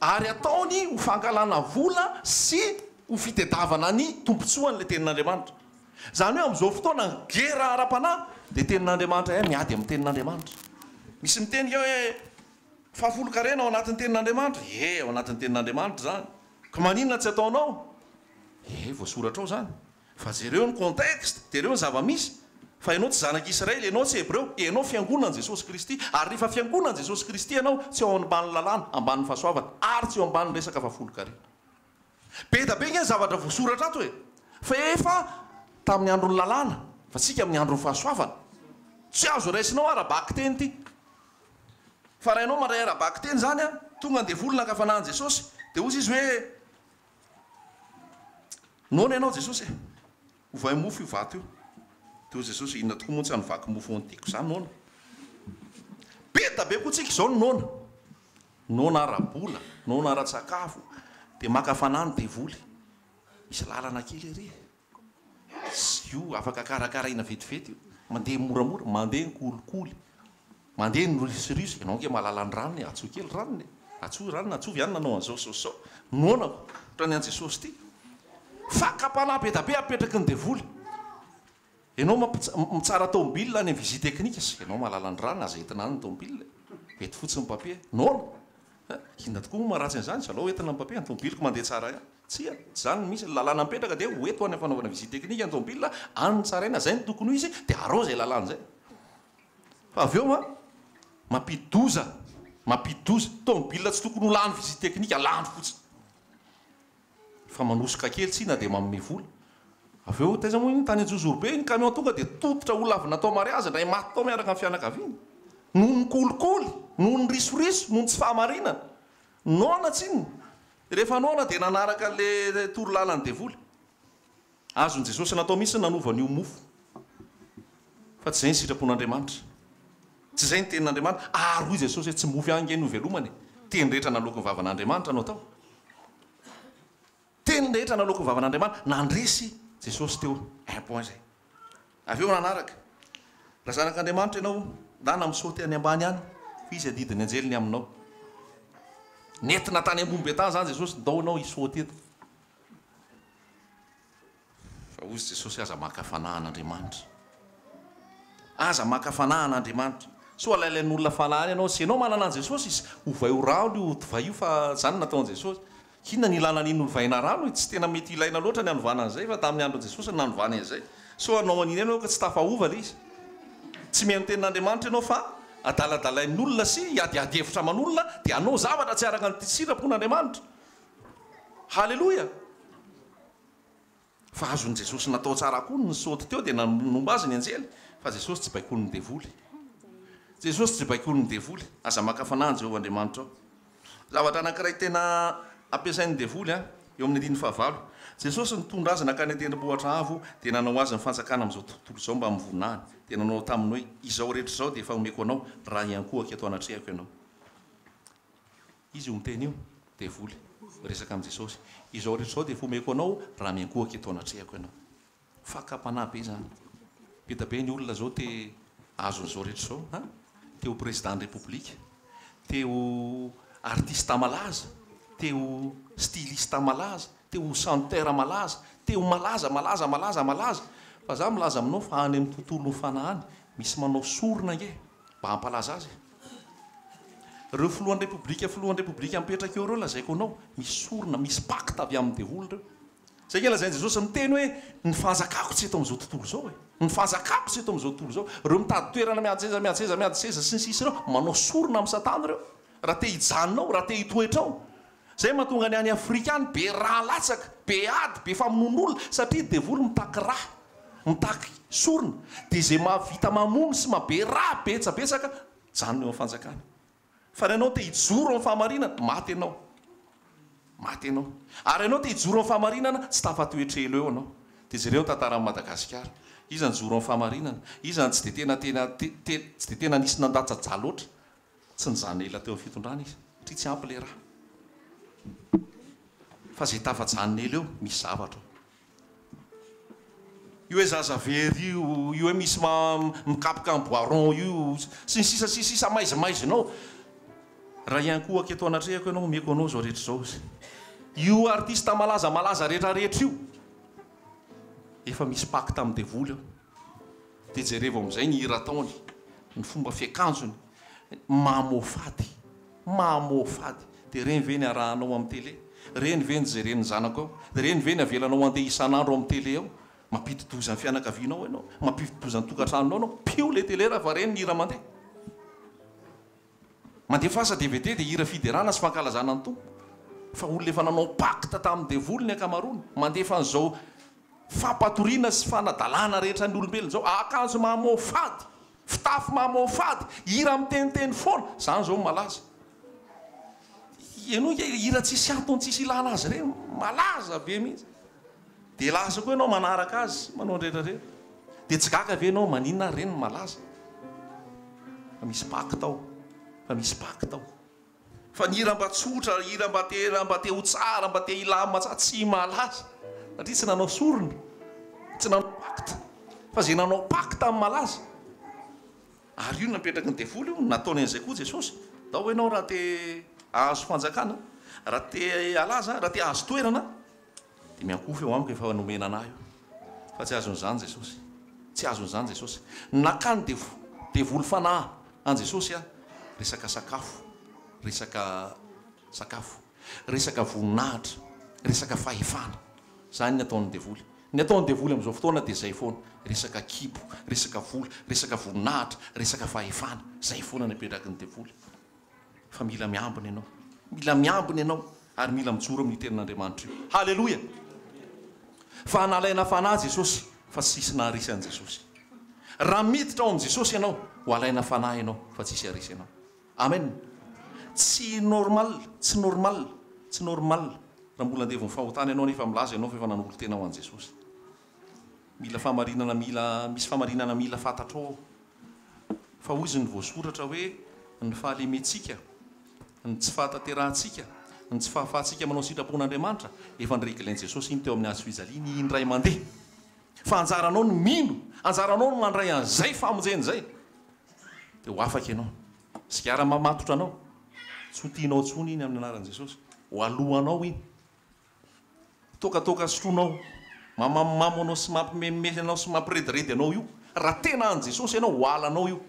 A: Ary ataony ho fankalana vola sy ho fitadiavana ny tompontsoan'ilay tenin'Andriamanitra. Zany hoe amin'izao fotoana ny gera ara-panahy dia tenin'Andriamanitra miady amin'ny tenin'Andriamanitra. Misy miteny hoe fahafolo karena ao anatin'ny tenin'Andriamanitra. Ao anatin'ny tenin'Andriamanitra zany. Ka maninona tsy ataonao? Voasoratra ao zany. fa jereo ny contexte de reo ny zava-misy fa ianao tsy zanak'israely ianao tsy hebreo ianao fiangonana jesosy kristy ary rehefa fiangonana jesosy kristy ianao tsy ao ambany lalàna amban'ny fahasoavana ary tsy eo ambany resaka fafolo-karena be da be igny zavatra voasoratra ato hoe fa efa tamin'ny androny lalàna fa tsika amin'ny androny fahasoavana tsy azo raisinao arabaky teny ty fa raha ianao mandray arabaky teny zany a tonga andevoly nakafanahany jesosy de ozy izy hoe nona ianao jesosy ovay mofo io vato io de ozy jesosy inona tokoa moa tsy hanovaky mofo antiako zany nona be da be koa tsika izao ny nona ara-bola nona ara-tsakafo de makafanany devoly misy lalana kely ery io afaka karakaraina vetivety io mandeha moramora mandeha ny kolikoly mandeha ny risiriso ianao ke mahalala ny ranony atso kely ranony atso ranony atsovy ihany nanao an'izao sosao nonako trany an jesosy ty fakapana be da be apetraky ny devoly ianao mitsara tomobile any visite teknika ianao mahalala ny rano aza entina any ny tomobile vety fotsiny ny papier nona inona tokoa moa maharatsy an'izany sy alao entina ny papier ny tomobileko mandeha tsara ihany tsy zany misy lalàna mipetraka de oeto any fanaovana visite teknika ny tomobile any tsaraina zay ny tokony ho izy de arao zay lalàna zay fa avy eo mampidoza tomobile tsy tokony ho lany visite teknika lany fotsiny fa manosoka kely tsina de manome vola avy eo taiza moa iny tany anjozorobe iny camion tonga de tototra olona avy natao mariazy ndray maty tao miaraka amin'ny fianakaviany noho ny kolikoly noho ny risoriso noho ny tsy fahamarinana nona tsinony rehefa nona de nanaraka le toro lalany devoly azony jesosy natao mihitsy nanaovan'io mofo fa tsy zay ny sitrapon'andriamanitra tsy zay ny tenin'andriamanitra ary hoy jesosy hoe tsy mofy ange ny ovelomany teny rehetra naloko ny vavan'andriamanitra anao tao teny rehetra naloko ny vavan'andriamanitra nandresy jesosy teo un point zay avy eo nanaraka raha zanak'andriamanitra ianao dana misaoty any ambany any fa izy adidiny anjeliny aminao nentina tany ambomby atany zany jesosy ndao anao isaoty eto fa ozy jesosy aza makafanahanaandriamanitra aza makafanahanaandriamanitra so alailain'olona fanahany ianao sy ianao manana an jesosy izy ovay ho rano io tovay io fa zany nataon jesosy kinona ny ilana an'iny ovaina rano tsy tena mety ilaina loatra ny anovana an'izay fa tamin'ny andro jesosy ny nanovana an'izay so anao an'iny ianao ka tsy tafaova le izy tsy mihaino tenin'andriamanitra ianao fa adaladalain'olona sy iadiady hevitra aman'olona de anao zavatra tsy araka ny sirapon'andriamanitra halleloia fa azony jesosy natao tsara koa ny saoty teo de nanomba azy ny anjely fa jesosy tsy baikony ny devoly jesosy tsy baikony ny devoly aza makafanahany jehovah andriamanitra ao zavatra anankiray tena ampiasain'ny devoly eo amin'ny andiny fahavalo jesosy nitondra azy nakany atendrombohatra avo de nanao azy ny fanjakana amin'izao tontolo zao mba mivonahany de nanao taminy hoe izao rehetra zao de efa omeko anao raha iankohako atao anatrehako ianao izy io miteny io devoly resaka amin'i jesosy izao rehetra zao de efa omeko anao raha miankohako atao anatrehako ianao fakapanahy be zany be da be ny olona zao te azon'izao rehetra zao teo président de république teo artiste malaza teo styliste malaza teo chanteur malaza teo malaza fa za milaza aminao fa any amin'ny tontolo ny fanahany misy manao sorona nge mba hampalaza azy reo filohan'ny république mipetraka eo reo lazaiko anao misy sorona misy pacte avy amin'ny devoly reo zay ke lazainy jesosy miteny hoe ny fanjakako tsy eto amin'izao tontolo zao ny fanjakako tsy eto amin'izao tontolo zao reo mitady toerana miady seza sy ny sisy reo manao sorona amin'ny satana reo raha te hijanonao raha te hitoetrao zay mahatonga ny any afrika any be raha latsaka be ady be famonon'olona satria devoly mitaky raha mitaky sorona de zay mahavita mamono sy mabe raha betsabetsaka janona eo amin'ny fanjakana fa raha ianao te hijoro amin'ny fahamarinana maty ianao ary ianao te hijoro amin'ny fahamarinana tsy tafatoetrelo eo anao de zareo tantara amin'ny madagasikara izy nijoro amin'ny fahamarinana izy tsy de tena nisy nandatsajà loatra tsy nijany ela teo amin'ny fitondrana izy satria tsy ampy le raha fa zay tafajanona ela eo misy zavatra io hoe zazavery io hoe misy mikapoka amin'ny boiron io sy ny sisa maizimaizinao raha iankohako eto anatrehako ianao omeko anao zao rehetra zao izy io artiste malaza rehetrarehetra io efa misy pacte amin'ny devoly eo de jereva amin'izay ny hira taony ny fomba fiakanjony mamofady de reny ve ny arahanao amin'ny télé reny ve ny jeren'ny zanako ao reny ve ny avelanao andeha isan'andro amin'ny télé ao mampititozany fianakavianao ianao mampititozany tokantranonao anao pio le tele raha vareny ny hira mandeha fasa DVD dia hira fiderana sy fankalazana ny tompo fa olona efa nanao pacte tamin'ny devoly ny akamarony mandefa an'izao fampatoriana sy fanadalana rehetra ny olombelona zao akanjo mamofady fitafy mamofady hira miteniteny foana zany zao malaza ianao hira tsisy antony tsisy ilana azy reny malaza be mihitsy dia lasa koa ianao manaraka azy manao rehetrarehetra dia tsy gaga ave ianao maninona reny malaza fa misy pacte ao fa misy pacte ao fa ny hira mba tsotra hira mba te ho tsara mba te ilama tsara tsy malaza satria tsy nanao sorona tsy nanao pacte fa zay nanao pacte amin'ny malaza ary io napetraka ny devoly io nataony an'izay koa Jesosy dao ianao raha te ahazo fanjakana raha te alaza raha te ahazo toerana dia miankofy eo amiko efa nomena anahy io fa tsy azon'izany Jesosy tsy azon'izany Jesosy nakany devoly fanahy an Jesosy a resaka sakafo resaka voninahitra resaka fahefana zany ny ataon'ny devoly amin'izao fotoana dia zay foana resaka kibo resaka vola resaka voninahitra resaka fahefana zay foana ny apetraky ny devoly fa mila miambina ianao ary mila mijoro amin'ny tenin'Andriamanitra io halleloja fa nalaina fanahy Jesosy fa tsisy naharisy an Jesosy raha miditra ao am Jesosy ianao ho alaina fanahy ianao fa tsisy harisy ianao amen tsy normal raha mbola andevony fahotana ianao nefa milaza ianao fa efa nanolo tena ho an Jesosy misy famarinana mila fantatrao fa hoy izy ny voasoratra hoe ny fahalementsika ny tsy fahatanterantsika ny tsy fahafahantsika manao sitrapon'Andriamanitra efa nyraikilain Jesosy iny teo amin'ny hazo fijaliany indray mandeha fa anjaranao ny mino anjaranao ny mandray an'izay famonjeny zay dia ho afaka ianao sikara mamatotra anao tsy ho tianao tsony iny amin'ny anaran'i Jesosy ho alohanao iny tokatoka sotroanao mamamamo anao sy mampimemesy anao sy mampirediredy anao io raha tena an Jesosy ianao ho alanao io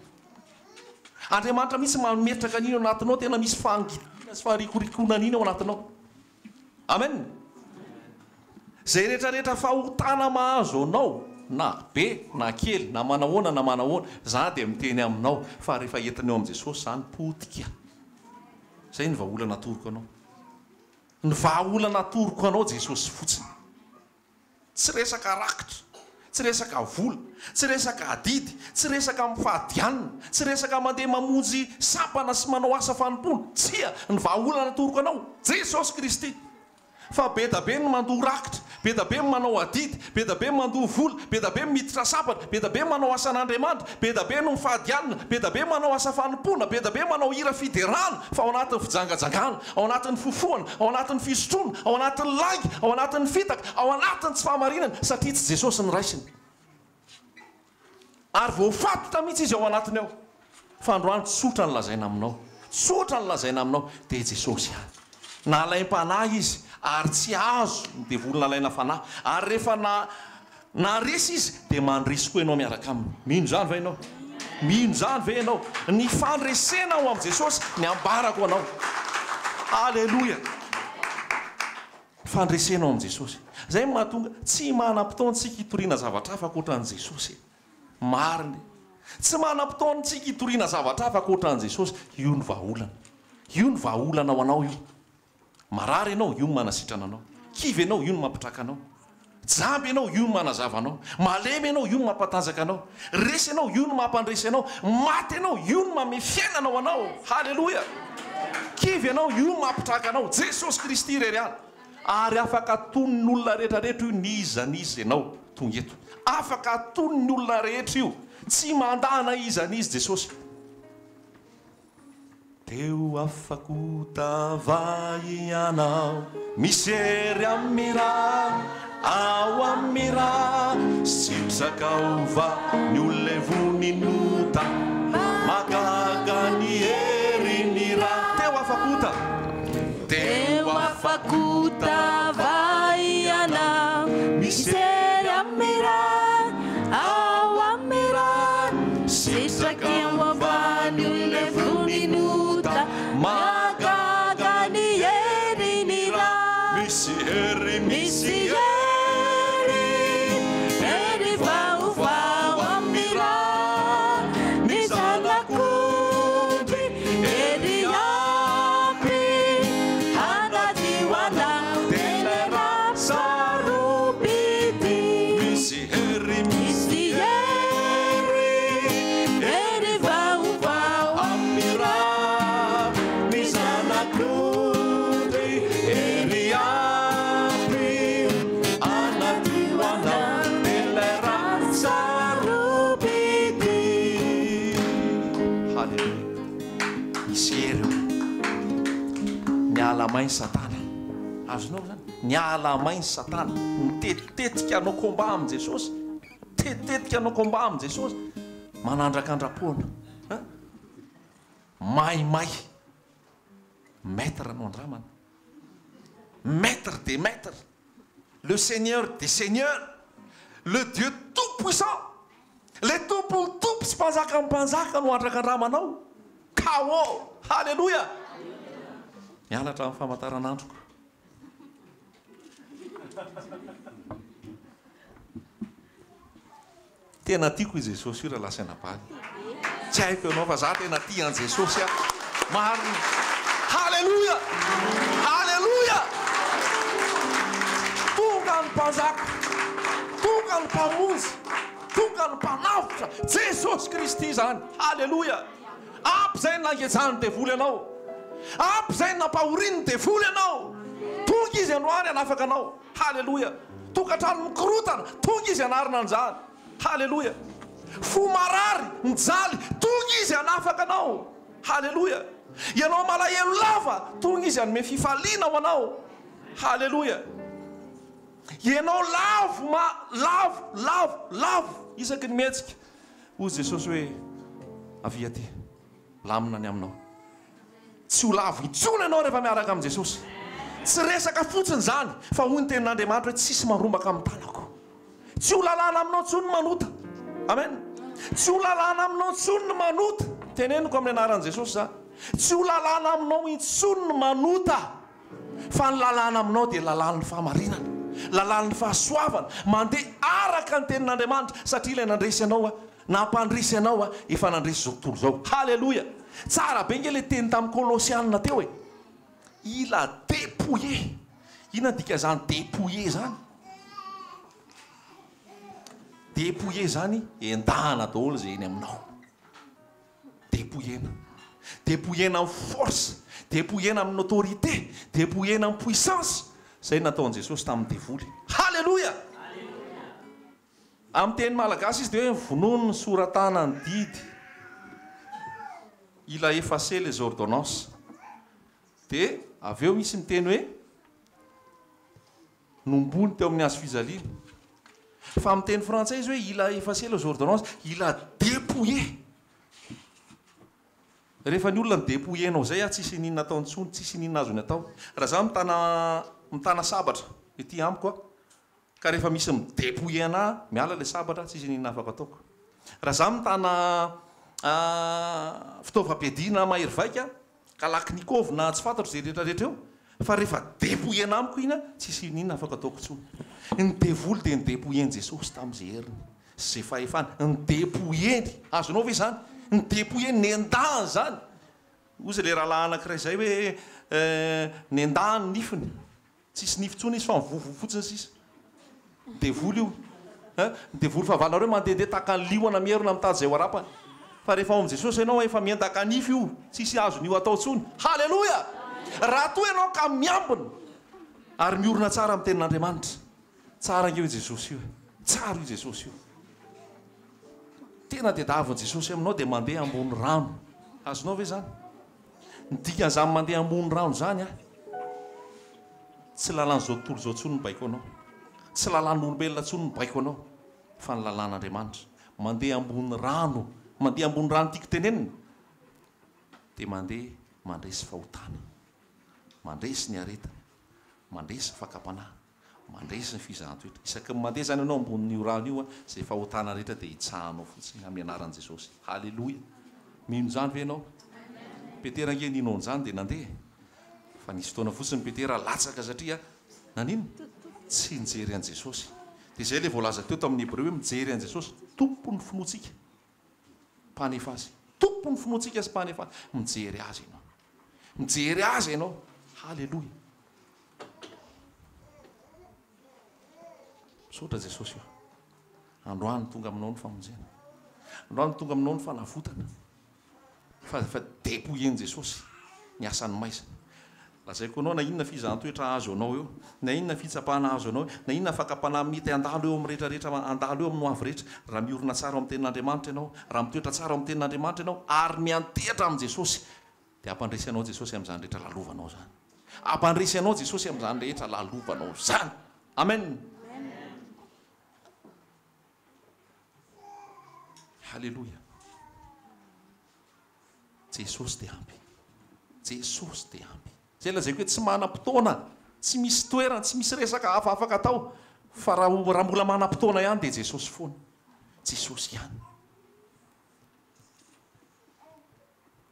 A: Andriamanitra misy mametraka an'iny ao anatinao tena misy fangitana sy faharikorikona an'iny ao anatinao amen zay rehetrarehetra fahotana mahazo anao na be na kely na manahoana za dia miteny aminao fa rehefa entiny eo am Jesosy zany potika zay ny vahaolana atoroko anao ny vahaolana atoroko anao Jesosy fotsiny tsy resaka rakitra tsy resaka vola tsy resaka adidy tsy resaka mifahadianina tsy resaka mandeha mamonjy sampana sy manao asa fanompona tsia ny vahaolana atoroko anao Jesosy Kristy fa be da be ny mandoa rakitra be da be manao adidy be da be mandoa vola be da be miditra sampana be da be manao asan'Andriamanitra be da be no mifahadianina be da be manao asa fanompona be da be manao hira fiderana fa ao anatin'ny fijangajangana ao anatin'ny fofoana ao anatin'ny fisotroana ao anatin'ny langy ao anatin'ny fitaka ao anatin'ny tsy fahamarinana satria tsy Jesosy ny raisiny ary voafatotra mihitsy izy ao anatiny ao fa androany tsotra ny lazaina aminao dia Jesosy na alaim-panahy izy ary tsy azo dia voly nalaina fanahy ary rehefa naresy izy dia mandresy koa ianao miaraka aminy mino zany ve ianao ny fandresena ao am Jesosy ny ambarako anao alleloja fandresena ao am Jesosy zay mahatonga tsy manam-potoantsika hitoriana zavatra hafa akoatran' Jesosy mariny tsy manam-potoantsika hitoriana zavatra hafa akoatran' Jesosy io ny vahaolana ao anao io marary ianao io ny manasitrana anao kivy ianao io ny mampitraka anao jamby ianao io ny manazava anao malemy ianao io ny mampatanjaka anao resy ianao io ny mampandresy anao maty ianao io ny mame fiainanao anao halleloja kivy ianao io ny mampitraka anao Jesosy Kristy rery any ary afaka tonony olona rehetrarehetra io nizanizy ianao tonga eto afaka tonony olona rehetra io tsy mandana izanizy Jesosy teo afako tavay ianao misery amin'ny raha ao amin'ny raha sitraka ova ny olona voninota magaga ny herin'ny raha teo afako tavay ianao misery amin'ny raha ao amin'ny raha sitraka ova ny olona voninota magaga ny herin'ny raha misy hery ala mainy satana azonao zany ny ala mainy satana mitetitetika anao komba amin' Jesosy tetitetika anao komba amin' Jesosy manandrak'andrapoana maimay maître anao andramana maître des maîtres le Seigneur des seigneurs le Dieu tout-puissant le tompony tompo sy mpanjaka mpanjaka no andrak'andramanao kao halleluia mianatra amin'ny famantaranandroko tena tiako i Jesosy io raha lasa napaly tsy haiko ianao fa za tena tia an Jesosy a marina halleluia halleluia tonga ny mpanjaka tonga ny mpamonjy tonga ny mpanavotra Jesosy Kristy zany halleluia ampy zay nangejany devoly anao ampy zay nampahoriny devoly anao tonga izy androany anafaka anao halleluia tokantrano mikorotana tonga izy anarina anjany halleluia fo marary mijaly tonga izy anafaka anao halleluia ianao malahelo lava tonga izy anome fifaliana ho anao halleluia ianao lavo isaky ny mihetsika ozy Jesosy hoe avia ty lamina ny aminao tsy ho lavo itsony ianao rehefa miaraka amin'i Jesosy tsy resaka fotsiny zany fa hoy ny tenin'Andriamanitra hoe tsisy marombaka amin'ny tanako tsy ho lalàna aminao tsony manota amen tsy ho lalàna aminao tsony manota teneniko amin'ny anaran'i Jesosy za tsy ho lalàna aminao intsony manota fa ny lalàna aminao dia lalàn'ny fahamarinana lalàn'ny fahasoavana mandeha araka ny tenin'Andriamanitra satria ilay nandresy anao nampandresy anao efa nandresy zao tontolo zao halleluia tsara be nge le teny tamin'ny Kolosianina teo e il a dépouillé ina dika zany dépouillé zany dépouillé zany endahana daholo zay eny aminao dépouillena dépouillena amin'ny force dépouillena amin'ny autorité dépouillena amin'ny puissance zay nataon'i Jesosy tamin'ny devoly halleluia amin'ny teny malagasy izy dia hoe vonono ny soratana ny didy il a effacé les ordonnances dia avy eo misy miteny hoe nombony teo amin'ny hazo fijaliana fa amin'ny teny frantsay izy hoe il a effacé les ordonnances il a dépouillé rehefa ny olona ny dépouillenao zay tsisy ninona atao ntsony tsisy ninona azony atao raha za mitana sabatra ety amiko ka rehefa misy midépouiller ana miala le sabatra tsisy ninona afaka ataoko raha za mitana fitaovam-piadiana mahery vaika ka lakinikôvy na tsy fantatro zay rehetrarehetra eo fa rehefa dépouiller ana amiko ina tsisy ninona afaka ataoko tsony ny devoly dia ny dépouilleny Jesosy tamin'izay heriny zay fahefana ny dépouilleny azonao ve zany ny dépouilleny ny endahany zany ozy le raha lahy anankiray zay hoe ny endahany nifiny tsisy nifitsony izy fa mivovo fotsiny sisa devoly io devoly fa valinareo mandehandeha taka ny lioana mierina mitady zay ho arapany fa rehefa ao amin'i Jesosy ianao efa miendaka nify io tsisy azony io atao tsony halleluia raha toa ianao ka miambina ary miorina tsara amin'ny tenin'Andriamanitra tsara ngeo i Jesosy io tsara io Jesosy io tena dia davin' Jesosy aminao dia mandeha ambony rano azonao ve zany ny dikan'izany mandeha ambony rano zany tsy lalàn'izao tontolo zao tsony ny baiko anao tsy lalàn'olombelona tsony ny baiko anao fa ny lalàn'Andriamanitra mandeha ambony rano tiako tenenina dia mandeha mandresy fahotana mandresy ny aretana mandresy fakapanahy mandresy ny fizahantsoetra isaky ny mandeha zany ianao ambonin'io rano io zay fahotana rehetra dia hitsahanao fotsiny amin'ny anaran'i Jesosy halleluia mino zany ve ianao Petera nge ninao an'izany dia nandeha fa nisy fotoana fotsiny Petera latsaka satria nanino tsy nijery an' Jesosy dia zay le voalaza teo tamin'ny Hébreu hoe mijery an' Jesosy tompony finoantsika mpanefa azy tompony finoantsika sy mpanefa mijery azy ianao mijery azy ianao halleluia misaotra Jesosy io androany tonga aminao ny famonjena androany tonga aminao ny fanavotana fa dépouillen'i Jesosy ny asany maizina lazaiko anao na inona fizahan-toetra azo anao eo na inona fitsapahana azo anao na inona fakapanahy mety andalo eo amin'ny rehetrarehetra andalo eo amin'ny hoavy rehetra raha miorina tsara amin'ny tenin'Andriamanitra ianao raha mitoetra tsara amin'ny tenin'Andriamanitra ianao ary miantehatra amin'i Jesosy dia hampandresy anao Jesosy amin'izany rehetra lalovanao zany ampandresy anao jesosy amin'izany rehetra lalovanao zany. Amen. Halleloja. Jesosy dia ampy. Jesosy dia ampy. Zay lazaiko hoe tsy manam-potoana, tsy misy toerana, tsy misy resaka hafa afaka atao. Fa raha mbola manam-potoana ihany dia Jesosy foana. Jesosy ihany.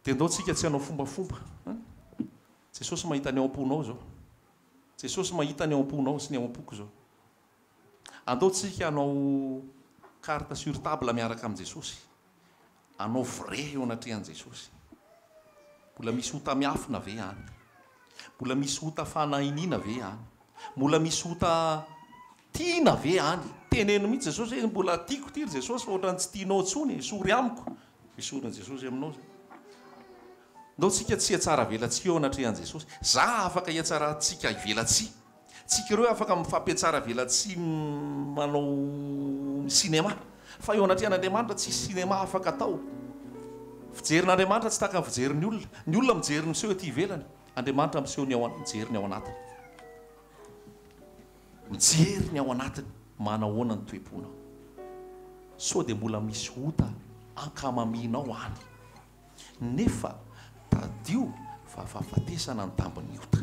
A: Dia andao tsika tsy hanao fombafomba. Jesosy mahita ny ao am-ponao zao. Jesosy mahita ny ao am-ponao sy ny ao am-poko zao. Andao tsika hanao carte sur table miaraka amin'ny Jesosy. Anao vrai eo anatrehan'i Jesosy. Mbola misy ota miafina ve any? Mbola misy ota fanahiniana ve any? Mbola misy ota tiana ve any? Teneno mihitsy Jesosy hoe mbola tiako tiry Jesosy fa ohatrany tsy tianao intsony, sory amiko. Isorany Jesosy aminao zay. Ndao tsika tsy hatsara velantsika eo anatrehan'i Jesosy. Za afaka hiatsarantsika hivelantsy. Tsika ireo afaka mifampiatsara velantsy manao sinema. Fa eo anatrehan'Andriamanitra tsy sinema afaka atao. Fijerin'Andriamanitra tsy tahaka ny fijerin'ny olona. Ny olona mijery miseho ety ivelany. Andriamanitra miseho mijery ny ao anatiny. Mijery ny ao anatiny. Manahoana ny toe-ponao. Sao dia mbola misy ota ankamaminao any. Nefa tadio fa fahafatesana ny tambon'ny ota.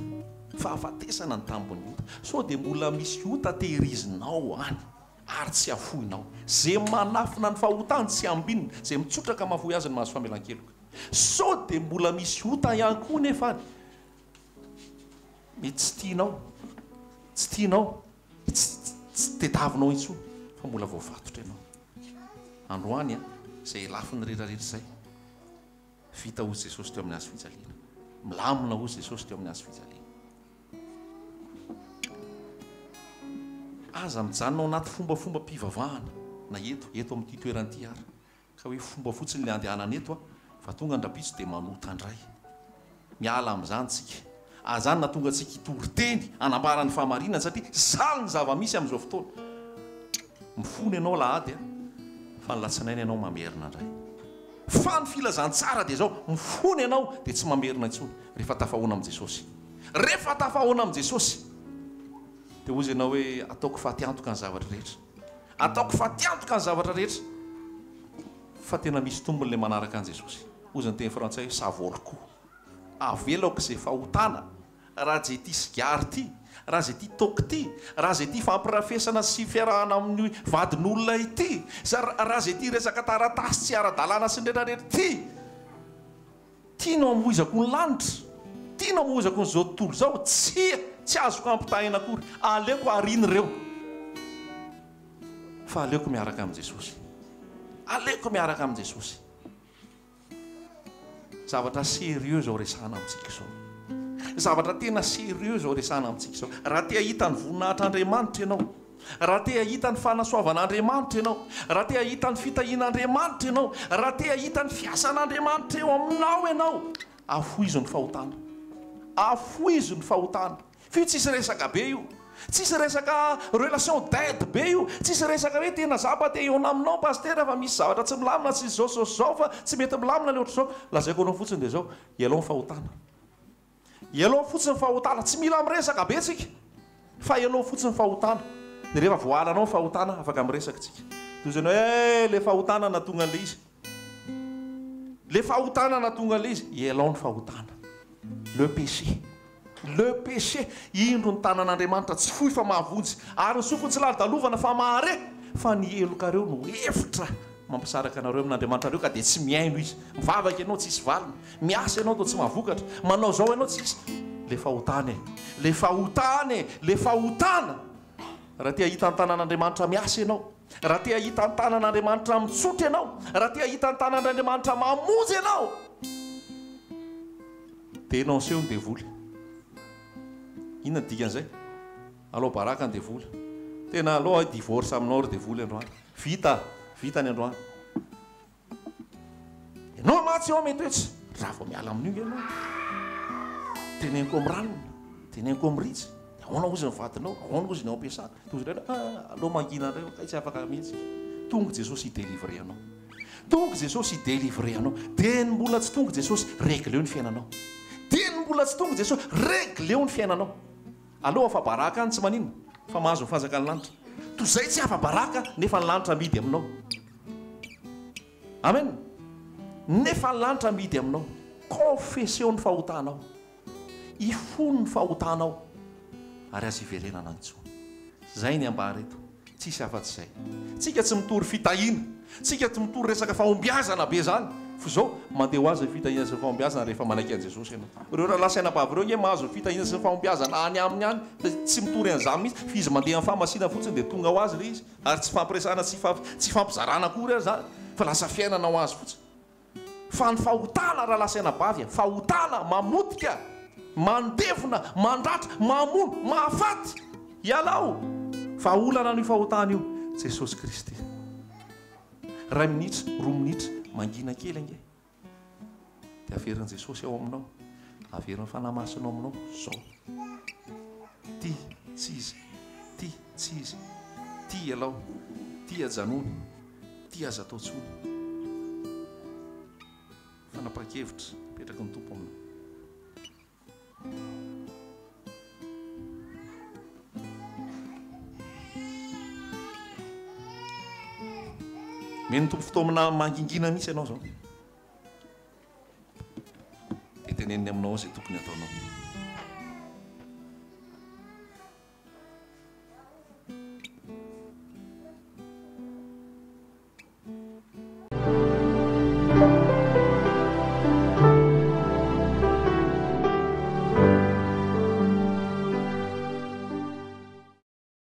A: Fahafatesana ny tambon'ny ota. Sao dia mbola misy ota tehirizinao any. Ary tsy afoinao. Zay manafina ny fahotany tsy ambinina. Zay mitsotraka mahafoy azy ny mahazo famelan-keloka. Sao dia mbola misy ota ihany koa nefa mety tsy tianao. Tsy tianao. Tsy tetavinao intsony. Fa mbola voavatotra ianao. Androany zay lafiny rehetrarehetra zay. Vita hozy Jesosy teo amin'ny hazo fijaliana. Milamina hozy Jesosy teo amin'ny hazo fijaliana. Aza mijanona ao anaty fombafomba mpivavahana na eto amin'ity toeran'ity ary ka hoe fomba fotsiny le andehanana eto fa tonga andrapitso dia manota andray. Miala amin'izany tsika. Azany na tonga tsika hitory teny anambarany fahamarinana satria zany ny zava-misy amin'izao fotoana. Mifony ianao lahady fa ny latsinainy ianao mamerina andray. Fa ny filazantsara dia zao mifony ianao dia tsy mamerina intsony rehefa tafahoana amin'ny Jesosy. Rehefa tafahoana amin'ny Jesosy dia hozy ianao hoe ataoko fatiantoka ny zavatra rehetra. Ataoko fatiantoka ny zavatra rehetra. Fa tena misy tombony le manaraka an' Jesosy. Hozy ny teny frantsay hoe ça vaut le coup. Avelako izay fahotana. Raha zay ty sigary ty, raha zay ty toky ty, raha zay ty fampirafesana sy fiarahana amin'ny vadin'olona ity, raha zay ty resaka taratasy tsy ara-dalàna sy ny rehetrarehetra ty. Tianao amoizako ny lanitra. Tianao amoizako nyzao tontolo zao. Tsy azoko ampitahina akory. Aleoko ariny ireo. Fa aleoko miaraka amin'ny Jesosy. Aleoko miaraka amin'ny Jesosy. Zavatra sérieux zao resahana amintsika zao. Zavatra tena sérieux zao resahana amintsika zao. Raha te hahita ny voninahitr'Andriamanitra ianao, raha te hahita ny fanasoavan'Andriamanitra ianao, raha te hahita ny fitahian'Andriamanitra ianao, raha te hahita ny fiasan'Andriamanitra eo aminao ianao, afoizo ny fahotana. Afoizo ny fahotana. Fio tsisy resaka be io. Tsisy resaka relation d'aide be io. Tsisy resaka hoe tena zaba te eo aminao pasteur fa misy zavatra tsy milamina tsy zao fa tsy mety milamina le ohatry zao. Lazaiko anao fotsiny dia zao, ialao ny fahotana. Ialao fotsiny fahotana. Tsy mila miresaka be tsika. Fa ialao fotsiny fahotana. Dia rehefa voalanao fahotana afaka miresaka tsika. Toy izany hoe le fahotana na tonga an'le izy. Le fahotana na tonga an'le izy, ialao ny fahotana. Le péché. Le péché, indro ny tanan'Andriamanitra tsy fohy fa mahavonjy. Ary ny sofiny tsy lali-dalovana fa mahare. Fa ny elokareo no hevitra mampisaraka anareo amin'Andriamanitra reo ka dia tsy miaino izy. Mivavaka ianao tsisy valina. Miasa ianao dia tsy mahavokatra. Manao zao ianao tsisy. Le fahotana. Le fahotana. Le fahotana. Raha te hahita ny tanan'Andriamanitra miasa ianao. Raha te hahita ny tanan'Andriamanitra mitsotra ianao. Raha te hahita ny tanan'Andriamanitra mamonjy ianao. Dia ianao seho ny devoly. Inona dikan'izay? Alao baraka ny devoly. Tena aloha divorce aminao ry devoly androany. Vita ny androany. Ianao matsy eo mety hoe raha vao miala amin'io ianao. Teneniko amin'ny ranony, teneniko amin'ny ritsy. Ahoana ozy ny vadinao, ahoana ozy ny ao am-piasana. Toy izay aloha mangina indray kay tsy afaka mihitsy. Tonga Jesosy hidélivrer anao. Tonga Jesosy hidélivrer anao. Dia ny mbola tsy tonga Jesosy réglé ny fiainanao. Dia ny mbola tsy tonga jesosy regleo ny fiainanao aloha afabaraka any tsy maninona fa mahazo nyfanjaka ny lanitra tozay tsy afabaraka nefa ny lanitra midy aminao amen nefa ny lanitra midy aminao confession ny fahotanao ifony ny fahotanao ary azo iverenana ntsony zay ny ambareto tsisy afa-tsy zay tsika tsy mitory fitahina tsika tsy mitory resaka fahombiazana be zany fa zao mandeha ho azy fitahina sy fahombiazana rehefa manaiky an Jesosy ianao reo raha lasainam-bavy reo nge mahazo fitahina sy fahombiazana any aminy any tsy mitory an'izany mihitsy fa izy mandeha amin'ny fahamasina fotsiny dia tonga ho azy le izy ary tsy fampiresana tsy fampizarana akory azy zany fa lasa fiainana ho azy fotsiny fa ny fahotana raha lasaina-bavy fahotana mamotika mandevona mandratra mamono mahafaty ialao fa olana n'io fahotana io Jesosy Kristy 2 minitra 3 minitra mangina kely ange dia averin'i Jesosy ao aminao averin'ny fanamasinao aminao zao ty tsy izy ty tsy izy ty ialao ty ajanony ty aza atao tsony fanapa-kevitra petraky ny tompo aminao meny tompo fotoamina mangingina mihitsy ianao zao dia teneniny aminao zay tokony ataonao